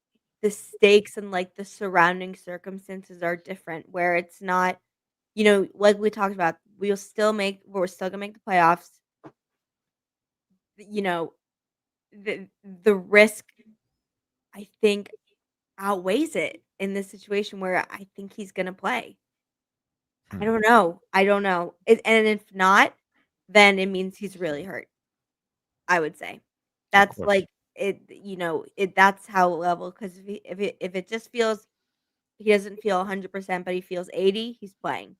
the stakes and, the surrounding circumstances are different where it's not, like we talked about, we're still gonna make the playoffs. You know, the risk, I think, outweighs it in this situation where I think he's gonna play. I Hmm, don't know. I don't know. And if not, then it means he's really hurt, I would say. of That's course. that's how level, 'cause if it just feels he doesn't feel 100%, but he feels 80, he's playing.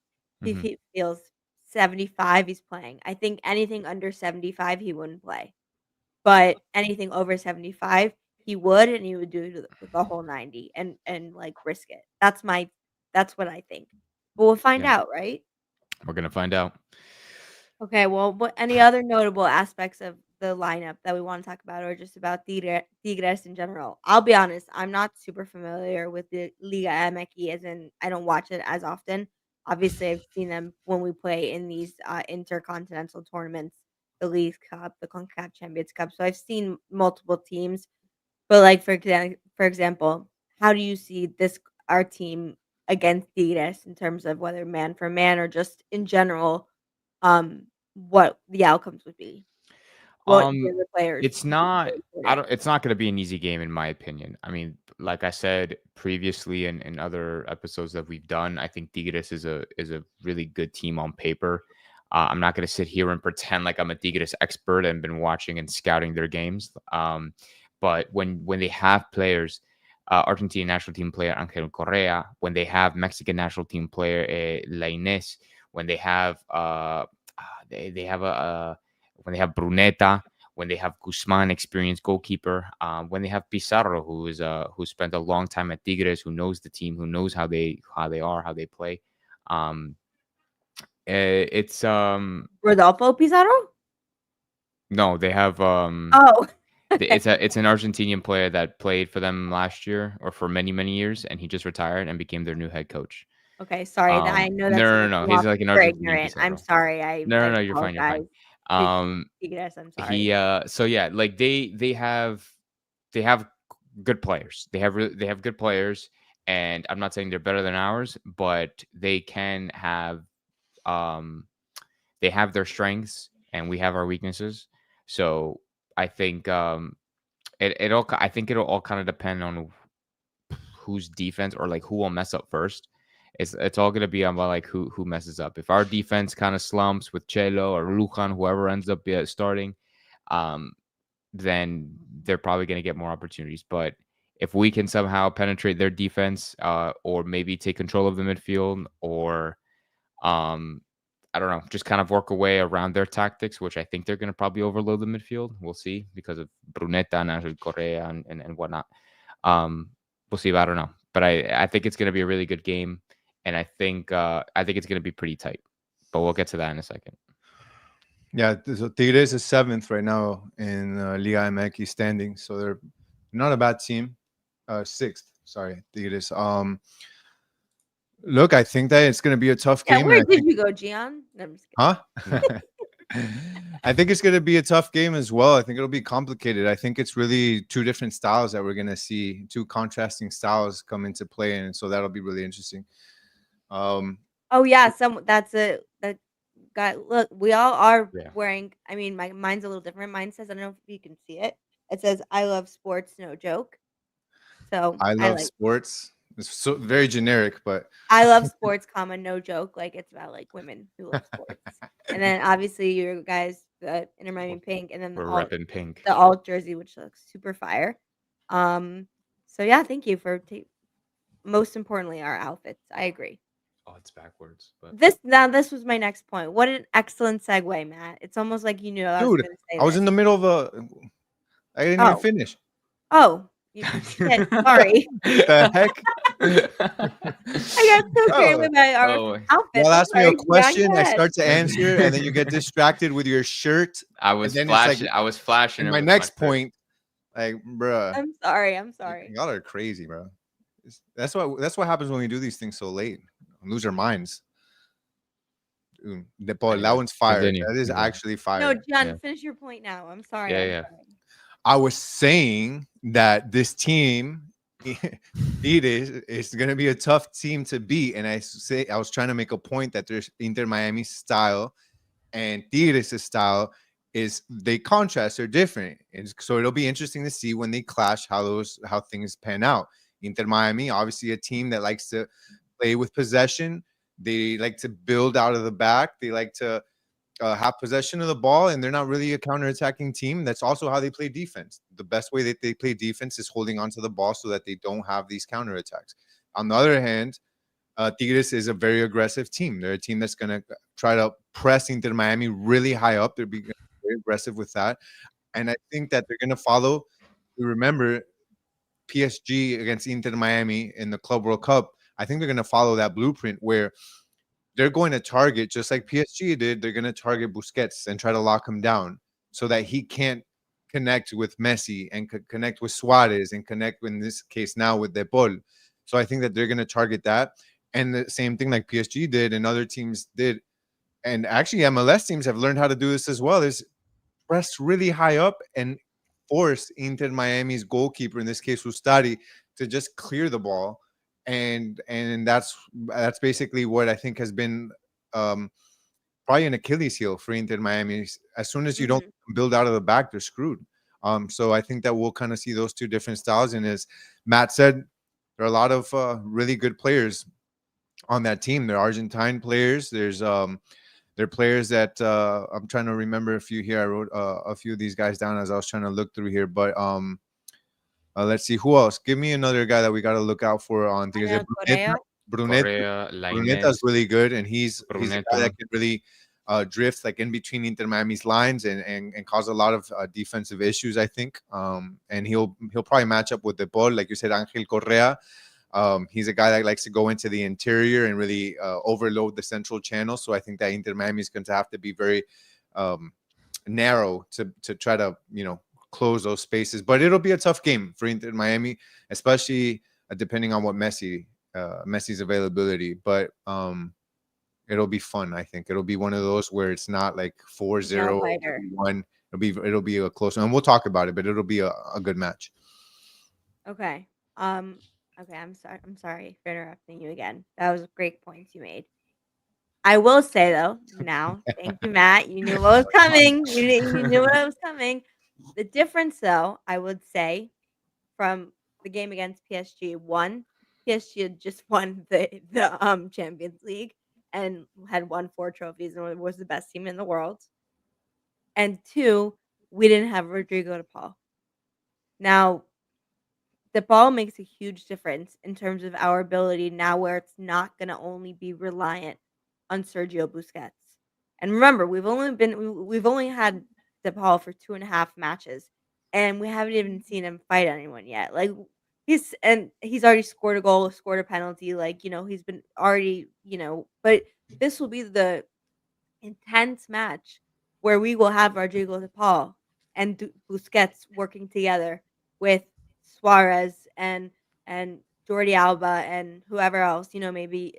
If Hmm. he feels 75, he's playing. I think anything under 75, he wouldn't play. But anything over 75, he would, and he would do the whole 90 and risk it. That's what I think. But we'll find Yeah, out, right? we're gonna find out. Okay, well, what any other notable aspects of the lineup that we wanna talk about or just about Tigres in general? I'll be honest, I'm not super familiar with the Liga MX, as in I don't watch it as often. Obviously, I've seen them when we play in these, intercontinental tournaments, the Leagues Cup, the CONCACAF Champions Cup, so I've seen multiple teams. But, for example, how do you see our team against Tigres in terms of whether man for man or just in general, what the outcomes would be? What Um, do the players it's be not. really I important? don't. It's not going to be an easy game, in my opinion. I mean, like I said previously in other episodes that we've done, I think Tigres is a really good team on paper. I'm not going to sit here and pretend like I'm a Tigres expert and been watching and scouting their games. But when they have players, Argentine national team player Angel Correa, when they have Mexican national team player Lainez, when they have they have when they have Bruneta, when they have Guzman, experienced goalkeeper, when they have Pizarro, who spent a long time at Tigres, who knows the team, who knows how they play. Um, it's Rodolfo Pizarro? no, they have Oh, okay. it's an Argentinian player that played for them last year or for many years, and he just retired and became their new head coach. Okay, sorry, that I know No, that's no, gonna no, no. come He's off like an super Argentinian ignorant. I'm Pizarro. sorry, No, I no, no. You're fine. You're fine. apologize to Um, Tigres, I'm sorry. he so yeah, like they have good players. They have good players, and I'm not saying they're better than ours, but um they have their strengths and we have our weaknesses. So I think I think it'll all kind of depend on whose defense or like who will mess up first. It's all gonna be about like who messes up. If our defense kind of slumps with Chelo or Lujan, whoever ends up starting, um, then they're probably gonna get more opportunities. But if we can somehow penetrate their defense, or maybe take control of the midfield, or um, I don't know, just kind of work away around their tactics, which I think they're gonna probably overload the midfield. We'll see because of Bruneta and Angel Correa and whatnot. Um, we'll see. But I don't know. But I think it's going to be a really good game. and I think it's going to be pretty tight. But we'll get to that in a second. Yeah, so Tigres is 7th right now in Liga MX standings, so they're not a bad team. 6th, sorry, Tigres. Look, I think that it's going to be a tough Yeah, game. where And I did think, you go, Gian? No, I'm just kidding. huh? I think it's going to be a tough game as well. I think it'll be complicated. I think it's really two different styles that we're going to see, two contrasting styles come into play, and so that'll be really interesting. Oh yeah, that's a that guy. Look, we all are Yeah. wearing. I mean, mine's a little different. Mine says, I don't know if you can see it. It says, "I love sports, no joke." So I I love like sports. It's so very generic, but I love sports, comma no joke. Like it's about like women who love sports. And then obviously you guys, the Inter Miami pink, and then We're repping pink. the alt jersey, which looks super fire. So yeah, thank you for most importantly our outfits. I agree. Oh, it's backwards. But This was my next point. What an excellent segue, Matt. It's almost like you knew I was dude, going to say I was this. in the middle of I didn't even Oh, finish. oh, shit. Sorry, The heck? I got so carried away by our Oh. outfits. Y'all I'm ask me a sorry, Gian, question, go I ahead. start to answer, and then you get distracted with your shirt. I was then it's like- flashing. I was flashing. And it my with next shirt. point, like, bruh, I'm sorry. I'm sorry. y'all are crazy, bro. That's what happens when we do these things so late. We lose our minds. Dude, that Anyways, one's fire. continue. That is Yeah. actually fire. No, Gian, Yeah. finish your point now. I'm sorry. Yeah, I'm yeah. sorry. I was saying that this team, is going to be a tough team to beat, and I was trying to make a point that there's Inter Miami style and Tigres' style is they contrast, they're different, and so it'll be interesting to see when they clash how things pan out. Inter Miami, obviously a team that likes to play with possession. They like to build out of the back. They like to have possession of the ball, and they're not really a counterattacking team. That's also how they play defense. The best way that they play defense is holding onto the ball so that they don't have these counterattacks. On the other hand, Tigres is a very aggressive team. They're a team that's going to try to press Inter Miami really high up. They're being very aggressive with that. And I think that they're going to follow. Remember, PSG against Inter Miami in the Club World Cup. I think they're going to follow that blueprint where they're going to target, just like PSG did, they're going to target Busquets and try to lock him down so that he can't connect with Messi and connect with Suarez and connect, in this case now, with De Paul. So I think that they're going to target that. And the same thing like PSG did and other teams did. And actually MLS teams have learned how to do this as well, is press really high up and force Inter Miami's goalkeeper, in this case Ustari, to just clear the ball. And that's basically what I think has been probably an Achilles heel for Inter Miami. As soon as you don't build out of the back, they're screwed. So I think that we'll kind of see those two different styles. And as Matt said, there are a lot of really good players on that team. They're Argentine players. They're players that I'm trying to remember a few here. I wrote a few of these guys down as I was trying to look through here. But let's see who else. Give me another guy that we got to look out for on Tigres. Correa, Bruneta's really good, and he's a guy Bruneta. that can really drift like in between Inter Miami's lines and cause a lot of defensive issues, I think. And he'll probably match up with De Paul, like you said, Angel Correa. He's a guy that likes to go into the interior and really overload the central channel. So I think that Inter Miami is going to have to be very narrow to try to close those spaces. But it'll be a tough game for Inter Miami, especially depending on what Messi's availability. But it'll be fun. I think it'll be one of those where it's not like 4-0, 1. It'll be a close one, and we'll talk about it. But it'll be a good match. Okay. Okay. I'm sorry for interrupting you again. That was great points you made. I will say though, now, thank you, Matt. You knew what was coming. You knew what was coming. The difference, though, I would say, from the game against PSG, PSG had just won the Champions League and had won 4 trophies and was the best team in the world. And 2, we didn't have Rodrigo De Paul. Now, De Paul makes a huge difference in terms of our ability now, where it's not going to only be reliant on Sergio Busquets. And remember, we've only had De Paul for 2.5 matches, and we haven't even seen him fight anyone yet. Like, he's already scored a goal, scored a penalty, like, he's been already, but this will be the intense match where we will have Rodrigo de Paul and Busquets working together with Suarez and Jordi Alba and whoever else, maybe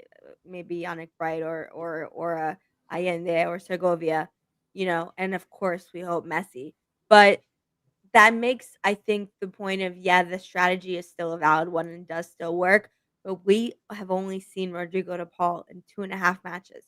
Yannick Bright or Allende or Segovia, and of course we hope Messi. But that makes, I think, the point of, yeah, the strategy is still a valid one and does still work, but we have only seen Rodrigo de Paul in 2.5 matches.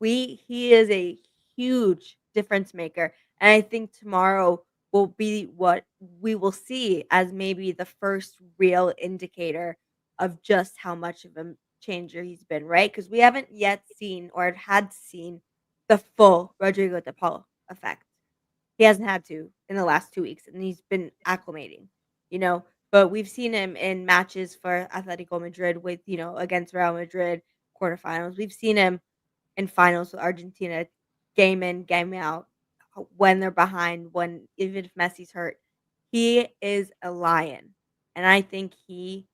He is a huge difference maker, and I think tomorrow will be what we will see as maybe the first real indicator of just how much of a changer he's been, right? Because we haven't yet seen or had seen the full Rodrigo de Paul effect. He hasn't had to in the last 2 weeks, and he's been acclimating, you know? But we've seen him in matches for Atletico Madrid with, against Real Madrid quarterfinals. We've seen him in finals with Argentina, game in, game out, when they're behind, when even if Messi's hurt. He is a lion, and I think he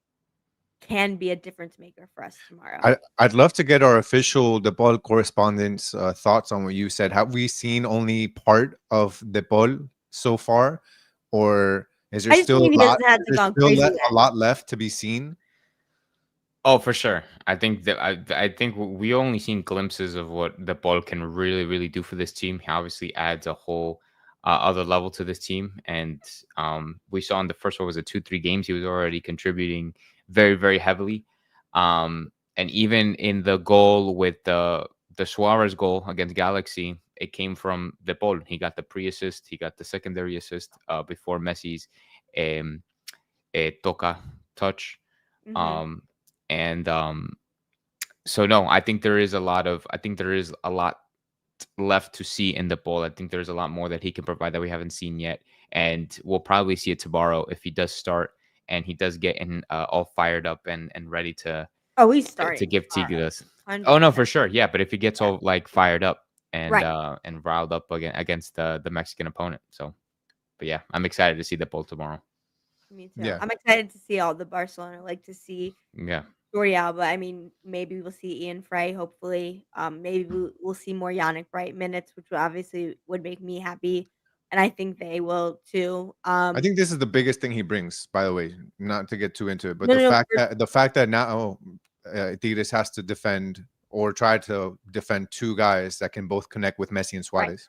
can be a difference maker for us tomorrow. I'd love to get our official De Paul correspondent's thoughts on what you said. Have we seen only part of De Paul so far, or is there I just still mean a he lot? doesn't have Is to there go still crazy a yet. lot left to be seen? Oh, for sure. I think that I think we only seen glimpses of what the ball can really, really do for this team. He obviously adds a whole other level to this team, and we saw in the first, what was it, 2-3 games, he was already contributing very, very heavily. And even in the goal with the Suarez goal against Galaxy, it came from De Paul. He got the pre-assist, he got the secondary assist before Messi's um, toca touch. Mhm. Um, and so no, I think there is a lot left to see in the ball. I think there's a lot more that he can provide that we haven't seen yet, and we'll probably see it tomorrow if he does start and he does get in all fired up and ready Oh, he's to starting give tomorrow. Tigres. Oh no, 100%. for sure, yeah. But if he gets Yeah. all like fired up Right. and riled up against the Mexican opponent, so but yeah, I'm excited to see the ball tomorrow. Me too. Yeah. I'm excited to see all the Barcelona, like to see Yeah. Jordi Alba. I mean, maybe we'll see Ian Frey, hopefully. Maybe we'll see more Yannick Bright minutes, which obviously would make me happy. And I think they will too. I think this is the biggest thing he brings, by the way, not to get too into it, but No, no, no. the fact that now Tigres has to defend or try to defend two guys that can both connect with Messi and Right. Suarez.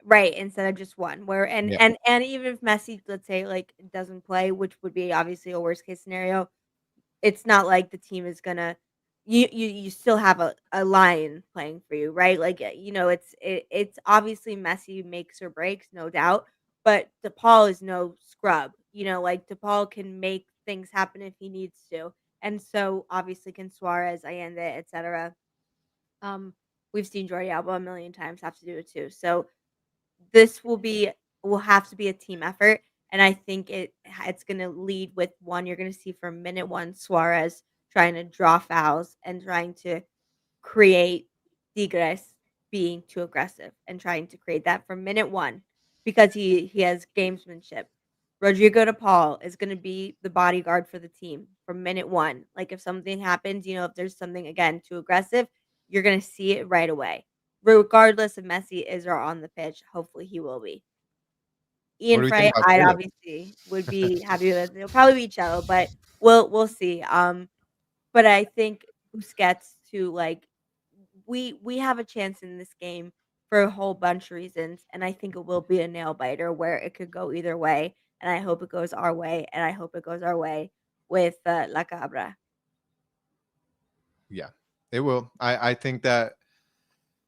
Right, instead of just one. Where and Yeah. and and even if Messi, let's say, like, doesn't play, which would be obviously a worst case scenario, it's not like the team is gonna you still have a lion playing for you, right? Like, it's obviously Messi makes or breaks, no doubt, but DePaul is no scrub. Like, DePaul can make things happen if he needs to, and so obviously can Suarez, Allende, etc. Um, we've seen Jordi Alba a million times have to do it too. So this will have to be a team effort, and I think it's gonna lead with one. You're gonna see from minute one Suarez trying to draw fouls and trying to create Tigres being too aggressive and trying to create that from minute one because he has gamesmanship. Rodrigo de Paul is going to be the bodyguard for the team from minute one. Like, if something happens, if there's something again too aggressive, you're going to see it right away. Regardless if Messi is or on the pitch, hopefully he will be. What Ian do we think Frey, about I Caleb? obviously would be happy with. It'll probably be cello, but we'll see. But I think Busquets to, like, we have a chance in this game for a whole bunch of reasons, and I think it will be a nail biter where it could go either way, and I hope it goes our way, and I hope it goes our way with La Cabra. Yeah, it will. I think that,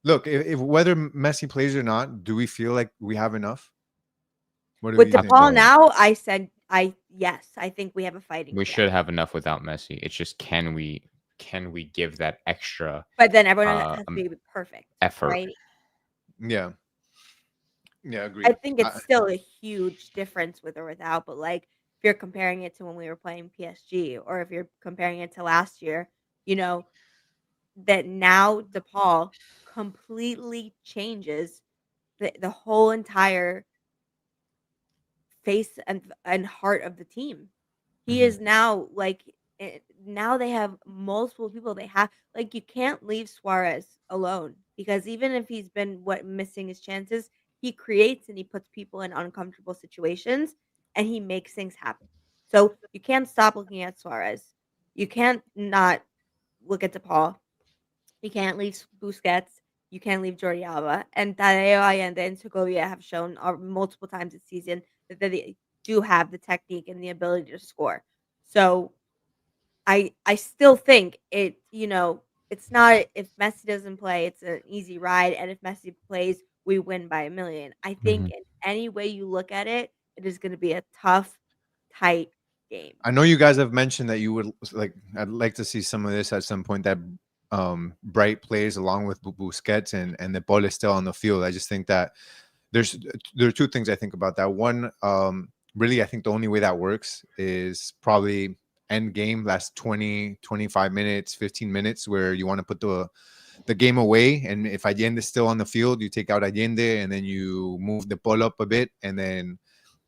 look, if whether Messi plays or not, do we feel like we have enough? What do With we think? DePaul now, I said yes, I think we have a fighting We chance. should have enough without Messi. It's just can we give that extra But then everyone has to um, be perfect, effort? right? Yeah, yeah, I agreed. think it's still a huge difference with or without, but, like, if you're comparing it to when we were playing PSG or if you're comparing it to last year, you know, that now DePaul completely changes the whole entire face and heart of the team. He is now like now they have multiple people. They have like you can't leave Suarez alone because even if he's been what missing his chances, he creates and he puts people in uncomfortable situations and he makes things happen. So you can't stop looking at Suarez. You can't not look at DePaul. You can't leave Busquets. You can't leave Jordi Alba. And Tadeo Allende and Segovia have shown multiple times this season that they do have the technique and the ability to score. So I still think it's not if Messi doesn't play, it's an easy ride, and if Messi plays, we win by a million. I think Mhm. in any way you look at it, it is gonna be a tough, tight game. I know you guys have mentioned that you would like. I'd like to see some of this at some point. That Bright plays along with Busquets and the ball is still on the field. I just think that there's there are two things I think about that. One, really, I think the only way that works is probably end game, last 20, 25 minutes, 15 minutes, where you want to put the game away. And if Allende is still on the field, you take out Allende and then you move the ball up a bit, and then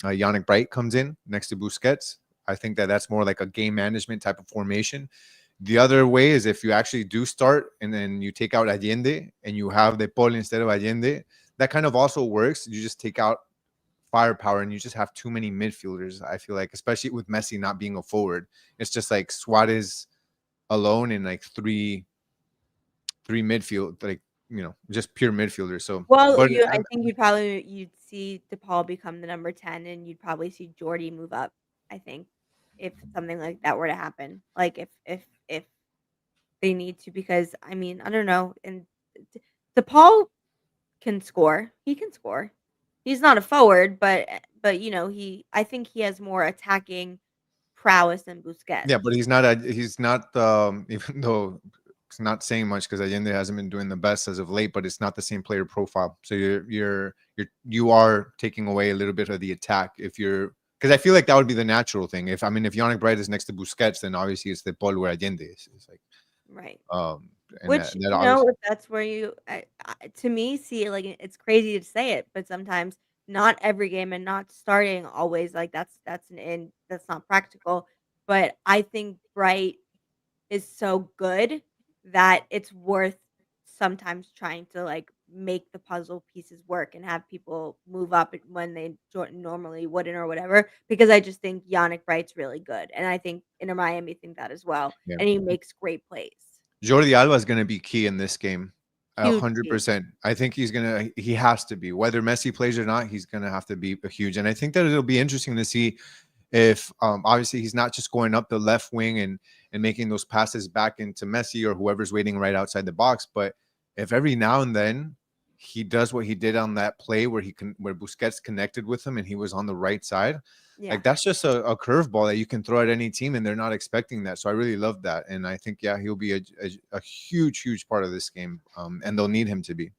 Yannick Bright comes in next to Busquets. I think that that's more like a game management type of formation. The other way is if you actually do start and then you take out Allende and you have the Paul instead of Allende, that kind of also works. You just take out firepower and you just have too many midfielders. I feel like, especially with Messi not being a forward, it's just like Suarez alone and like three midfield, like just pure midfielders. So, Well, but I think you'd see DePaul become the number 10 and you'd probably see Jordy move up, I think, if something like that were to happen. Like if they need to because I mean, I don't know, and DePaul can score. He can score. He's not a forward, but I think he has more attacking prowess than Busquets. yeah, but he's not even though it's not saying much because Allende hasn't been doing the best as of late, but it's not the same player profile. So you are taking away a little bit of the attack if you're because I feel like that would be the natural thing. If Yannick Bright is next to Busquets, then obviously it's the Paul where Allende is. It's like Right. and Which, that obviously if that's where to me, see, like, it's crazy to say it, but sometimes not every game and not starting always, like, that's not practical, but I think Bright is so good that it's worth sometimes trying to, like, make the puzzle pieces work and have people move up when they normally wouldn't or whatever, because I just think Yannick Bright's really good, and I think Inter Miami think that as well, yeah. and he makes great plays. Jordi Alba is going to be key in this game. Huge key. 100%. I think he has to be. Whether Messi plays or not, he's gonna have to be a huge. And I think that it'll be interesting to see if obviously he's not just going up the left wing and making those passes back into Messi or whoever's waiting right outside the box, but if every now and then he does what he did on that play where where Busquets connected with him and he was on the right side, Yeah. like that's just a curveball that you can throw at any team and they're not expecting that. So I really love that, and I think he'll be a huge part of this game, and they'll need him to be.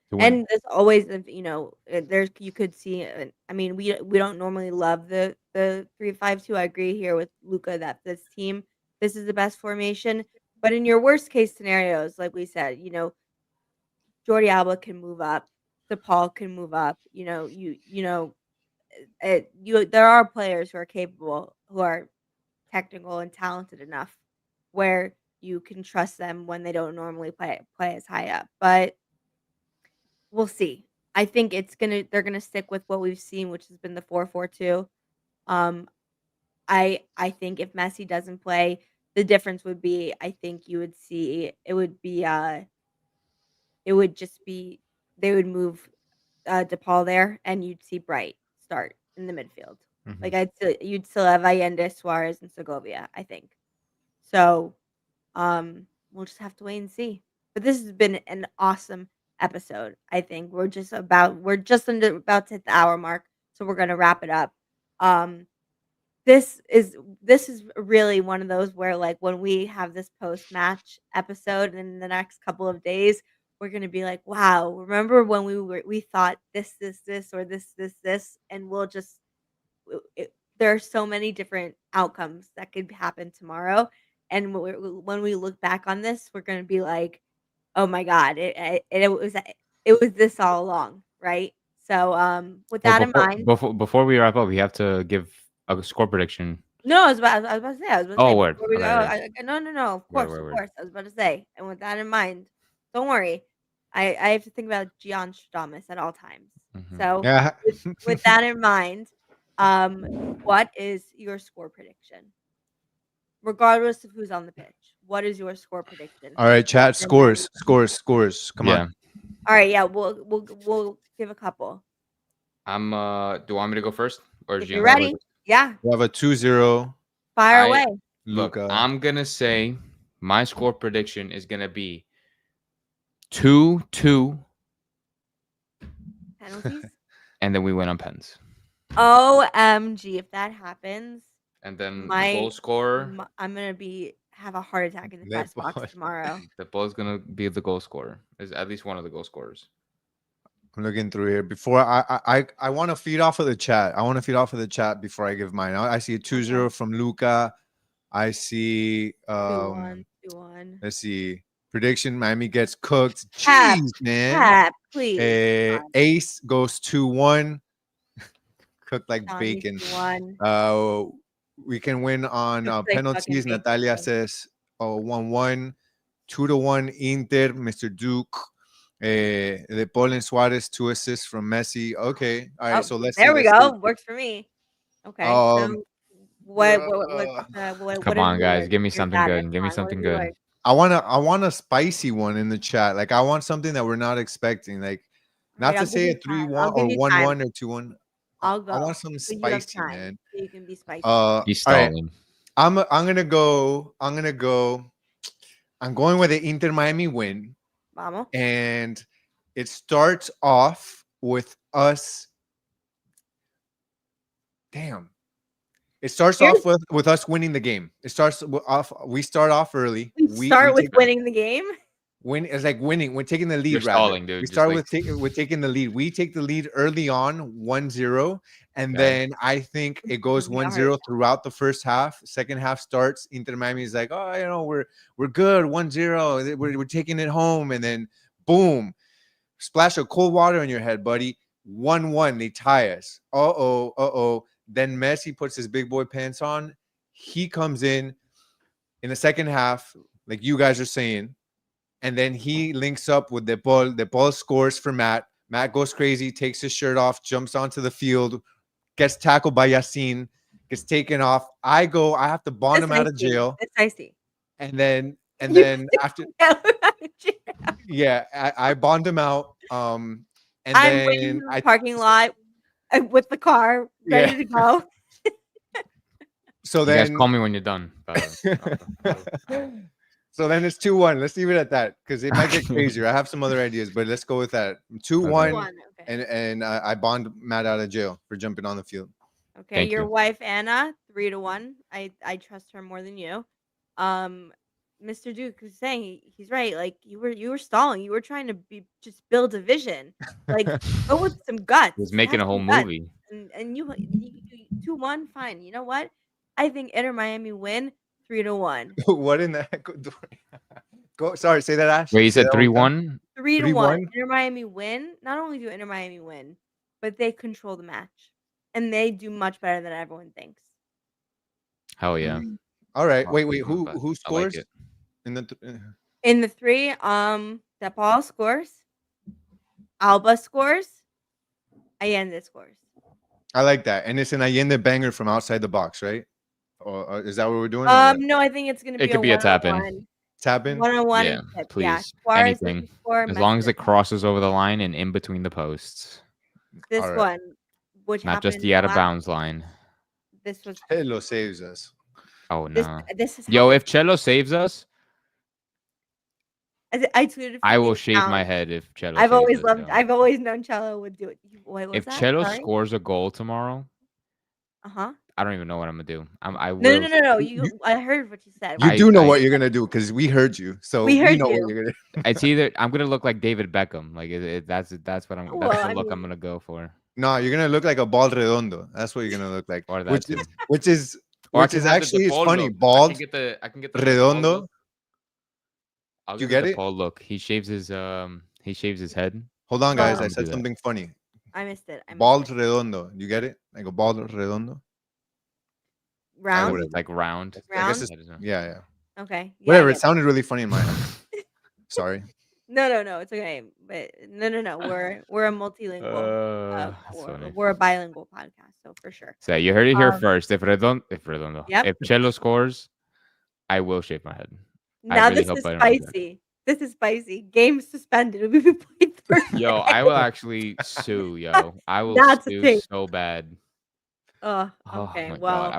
To win. And there's always, there's you could see, I mean, we don't normally love the 3-5-2. I agree here with Luca that this is the best formation. But in your worst case scenarios, like we said, Jordi Alba can move up, DePaul can move up. There are players who are capable, who are technical and talented enough, where you can trust them when they don't normally play as high up, but we'll see. I think they're gonna stick with what we've seen, which has been the 4-4-2. Um, I think if Messi doesn't play, the difference would be I think you would see it would just be they would move DePaul there and you'd see Bright start in the midfield. Like Mhm. you'd still have Allende, Suarez, and Segovia, I think. So we'll just have to wait and see. But this has been an awesome episode. I think we're just about to hit the hour mark, so we're gonna wrap it up. Um, this is really one of those where like when we have this post match episode in the next couple of days, we're gonna be like, wow, remember when we thought this or this, and we'll just there are so many different outcomes that could happen tomorrow. And when we look back on this, we're gonna be like, "Oh my god, it was this all along, right?" So, with Well, that in mind, before we wrap up, we have to give a score prediction No, I was about to say. I was about to Oh, say word. before we Okay, go. word. No. Of Word, course, word, of word. course. I was about to say, and with that in mind, don't worry. I have to think about Gian Stradamus at all times. Mhm. So Yeah. with that in mind, what is your score prediction? Regardless of who's on the pitch, what is your score prediction? All right, chat. Inter Miami. Scores. Come Yeah. on. All right, yeah, we'll give a couple. I'm do you want me to go first or If Gian you're go ready, first? yeah, We have a 2-0 fire I away. look, Luca. I'm gonna say my score prediction is gonna be 2-2, Penalties. and then we win on pens. OMG, if that happens, And then the my, goal scorer, I'm gonna have a heart attack in the press box Nepal. tomorrow. the ball's gonna be the goal scorer. Is at least one of the goal scorers. I'm looking through here. Before I want to feed off of the chat. I want to feed off of the chat before I give mine. I see a 2-0 from Luca. I see 2-1, 2-1. let's see. Prediction Miami gets cooked. Cap, Jeez, man. Cap, please. Ace goes 2-1. Cooked like Johnny bacon. 2-1. We can win on Looks like fucking penalties. bacon, Natalia bro. says 1-1. 2-1 Inter, Mr. Duke. De Paul and Suarez, 2 assists from Messi. Okay. All right. Oh, So let's see. there we Let's see. go. Works for me. Okay, Um, so what bruh. Come are on, guys, yours? give me Your something status good. Give me on? What something is good. yours? I want a spicy one in the chat. Like I want something that we're not expecting. Like All not right, to I'll give say you a time. I'll 3-1 give or you 1-1 time. or 2-1. I'll I go. want something So you have spicy, time. man. So you can be spicy. He's All right. stalling. I'm gonna go. I'm going with the Inter Miami win, Vamos. and it starts off with us. Damn. It starts Here's off with us winning the game. It starts off. We start off early. we We start with take winning the game. win. It's like winning. We're taking the lead. You're Rather, stalling, dude. we Just start like with taking the lead. We take the lead early on, 1-0, and Okay. then I think it goes Give me a heart 1-0 throughout the first half. Second half starts. Inter Miami is like, oh, we're good. 1-0. We're taking it home, and then boom, splash of cold water on your head, buddy. 1-1. They tie us. Uh-oh. Then Messi puts his big boy pants on. He comes in the second half, like you guys are saying, and then he links up with De Paul. De Paul scores for Matt. Matt goes crazy, takes his shirt off, jumps onto the field, gets tackled by Yassine, gets taken off. I have to bond him out of jail. It's icy. And then after I bond him out. And I'm waiting in then the parking lot with the car ready to go. So you then guys call me when you're done. So then it's 2-1. Let's leave it at that because it might get crazier. I have some other ideas, but let's go with that. 2-1, Okay. and I bond Matt out of jail for jumping on the field. Okay, Thank your you. wife Anna, 3-1. I trust her more than you. Mr. Duke is saying he's right. Like you were stalling. You were trying to just build a vision. Like go with some guts. He was making Have a whole some guts. movie. And you 2-1. Fine. You know what? I think Inter Miami win 3-1. What in the heck? Go. Sorry, say that, Ash. Wait, you Say said that one more time. 3-1? 3-1. 3-1. Inter Miami win. Not only do Inter Miami win, but they control the match, and they do much better than everyone thinks. Hell yeah. All right. Oh, Wait. not Who bad. scores I like it. in the? In the 3, De Paul scores, Alba scores, Allende scores. I like that, and it's an Allende banger from outside the box, right? Or is that what we're doing? No, I think it's gonna be It could be a tap in. 1-on-1. Tap in. 1-on-1 Yeah, and tip. please. Yeah, Suarez doesn't Anything. score, As long as Messi it crosses over the line and in between the posts. this All right. one, which Not just happened the out of last- bounds line. This was Hello saves us. Oh this. no. This is Yo, if Cello saves us, I tweeted. I from the will shave my account. head if Cello I've saves always us, loved. yo. I've always known Cello would do it. What was If that? Cello Sorry. scores a goal tomorrow, Uh-huh. I don't even know what I'm gonna do. I No, will. no. I heard what you said. You I- do know I- what you're gonna do because we heard you. So We heard know you. what you're gonna. It's either I'm gonna look like David Beckham. Like that's what I'm. Well, That's the I look I'm mean- gonna go for. No, you're gonna look like a bald redondo. That's what you're gonna look like. Or Which that is too. which is Or I which can is have the actually it's DePaul funny. look. Bald. I can get the Redondo. DePaul look. I'll You get get it? DePaul look. He shaves his head. Hold on, guys. Oh. I I'm said gonna do that. something funny. I missed it. Bald redondo. You get it? Like a bald redondo. Round? would've- like round. I guess Round? it's I don't know. yeah. Okay. Yeah, Whatever. yeah. It sounded really funny in my head. Sorry. No, it's okay. But no. We're a multilingual. That's funny. We're a bilingual podcast, so for sure. So you heard it here Um, first. If Yep. Chelo scores, I will shave my head. I Now really this hope is I don't do that. spicy. This is spicy. Game suspended. We played Thursday. Yo, I will actually sue. Yo, I will That's a sue thing. so bad. Oh, Oh okay. my Well, god,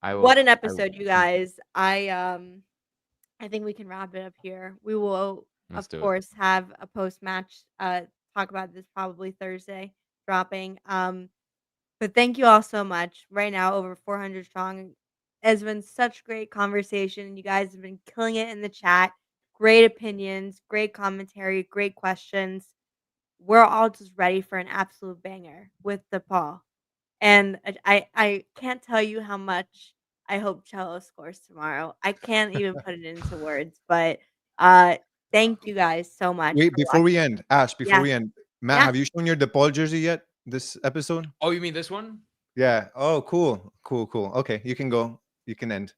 I will. what an I episode, you guys. I think we can wrap it up here. We will, Let's of do it. course, have a post match talk about this probably Thursday dropping. But thank you all so much. Right now, over 400 strong. Has been such great conversation. You guys have been killing it in the chat. Great opinions, great commentary, great questions. We're all just ready for an absolute banger with DePaul. And I can't tell you how much I hope Cello scores tomorrow. I can't even put it into words, but thank you guys so much Wait, for before we watching. end, Ash, before Yeah. we end, Matt, Yeah. have you shown your DePaul jersey yet this episode? Oh, you mean this one? Yeah. Oh, cool. Okay, you can go. You can end.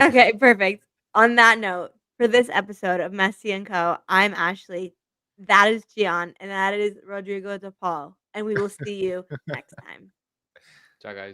Okay, perfect. On that note, for this episode of Messi Co, I'm Ashley. That is Gian, and that is Rodrigo DePaul. And we will see you next time. Ciao, guys.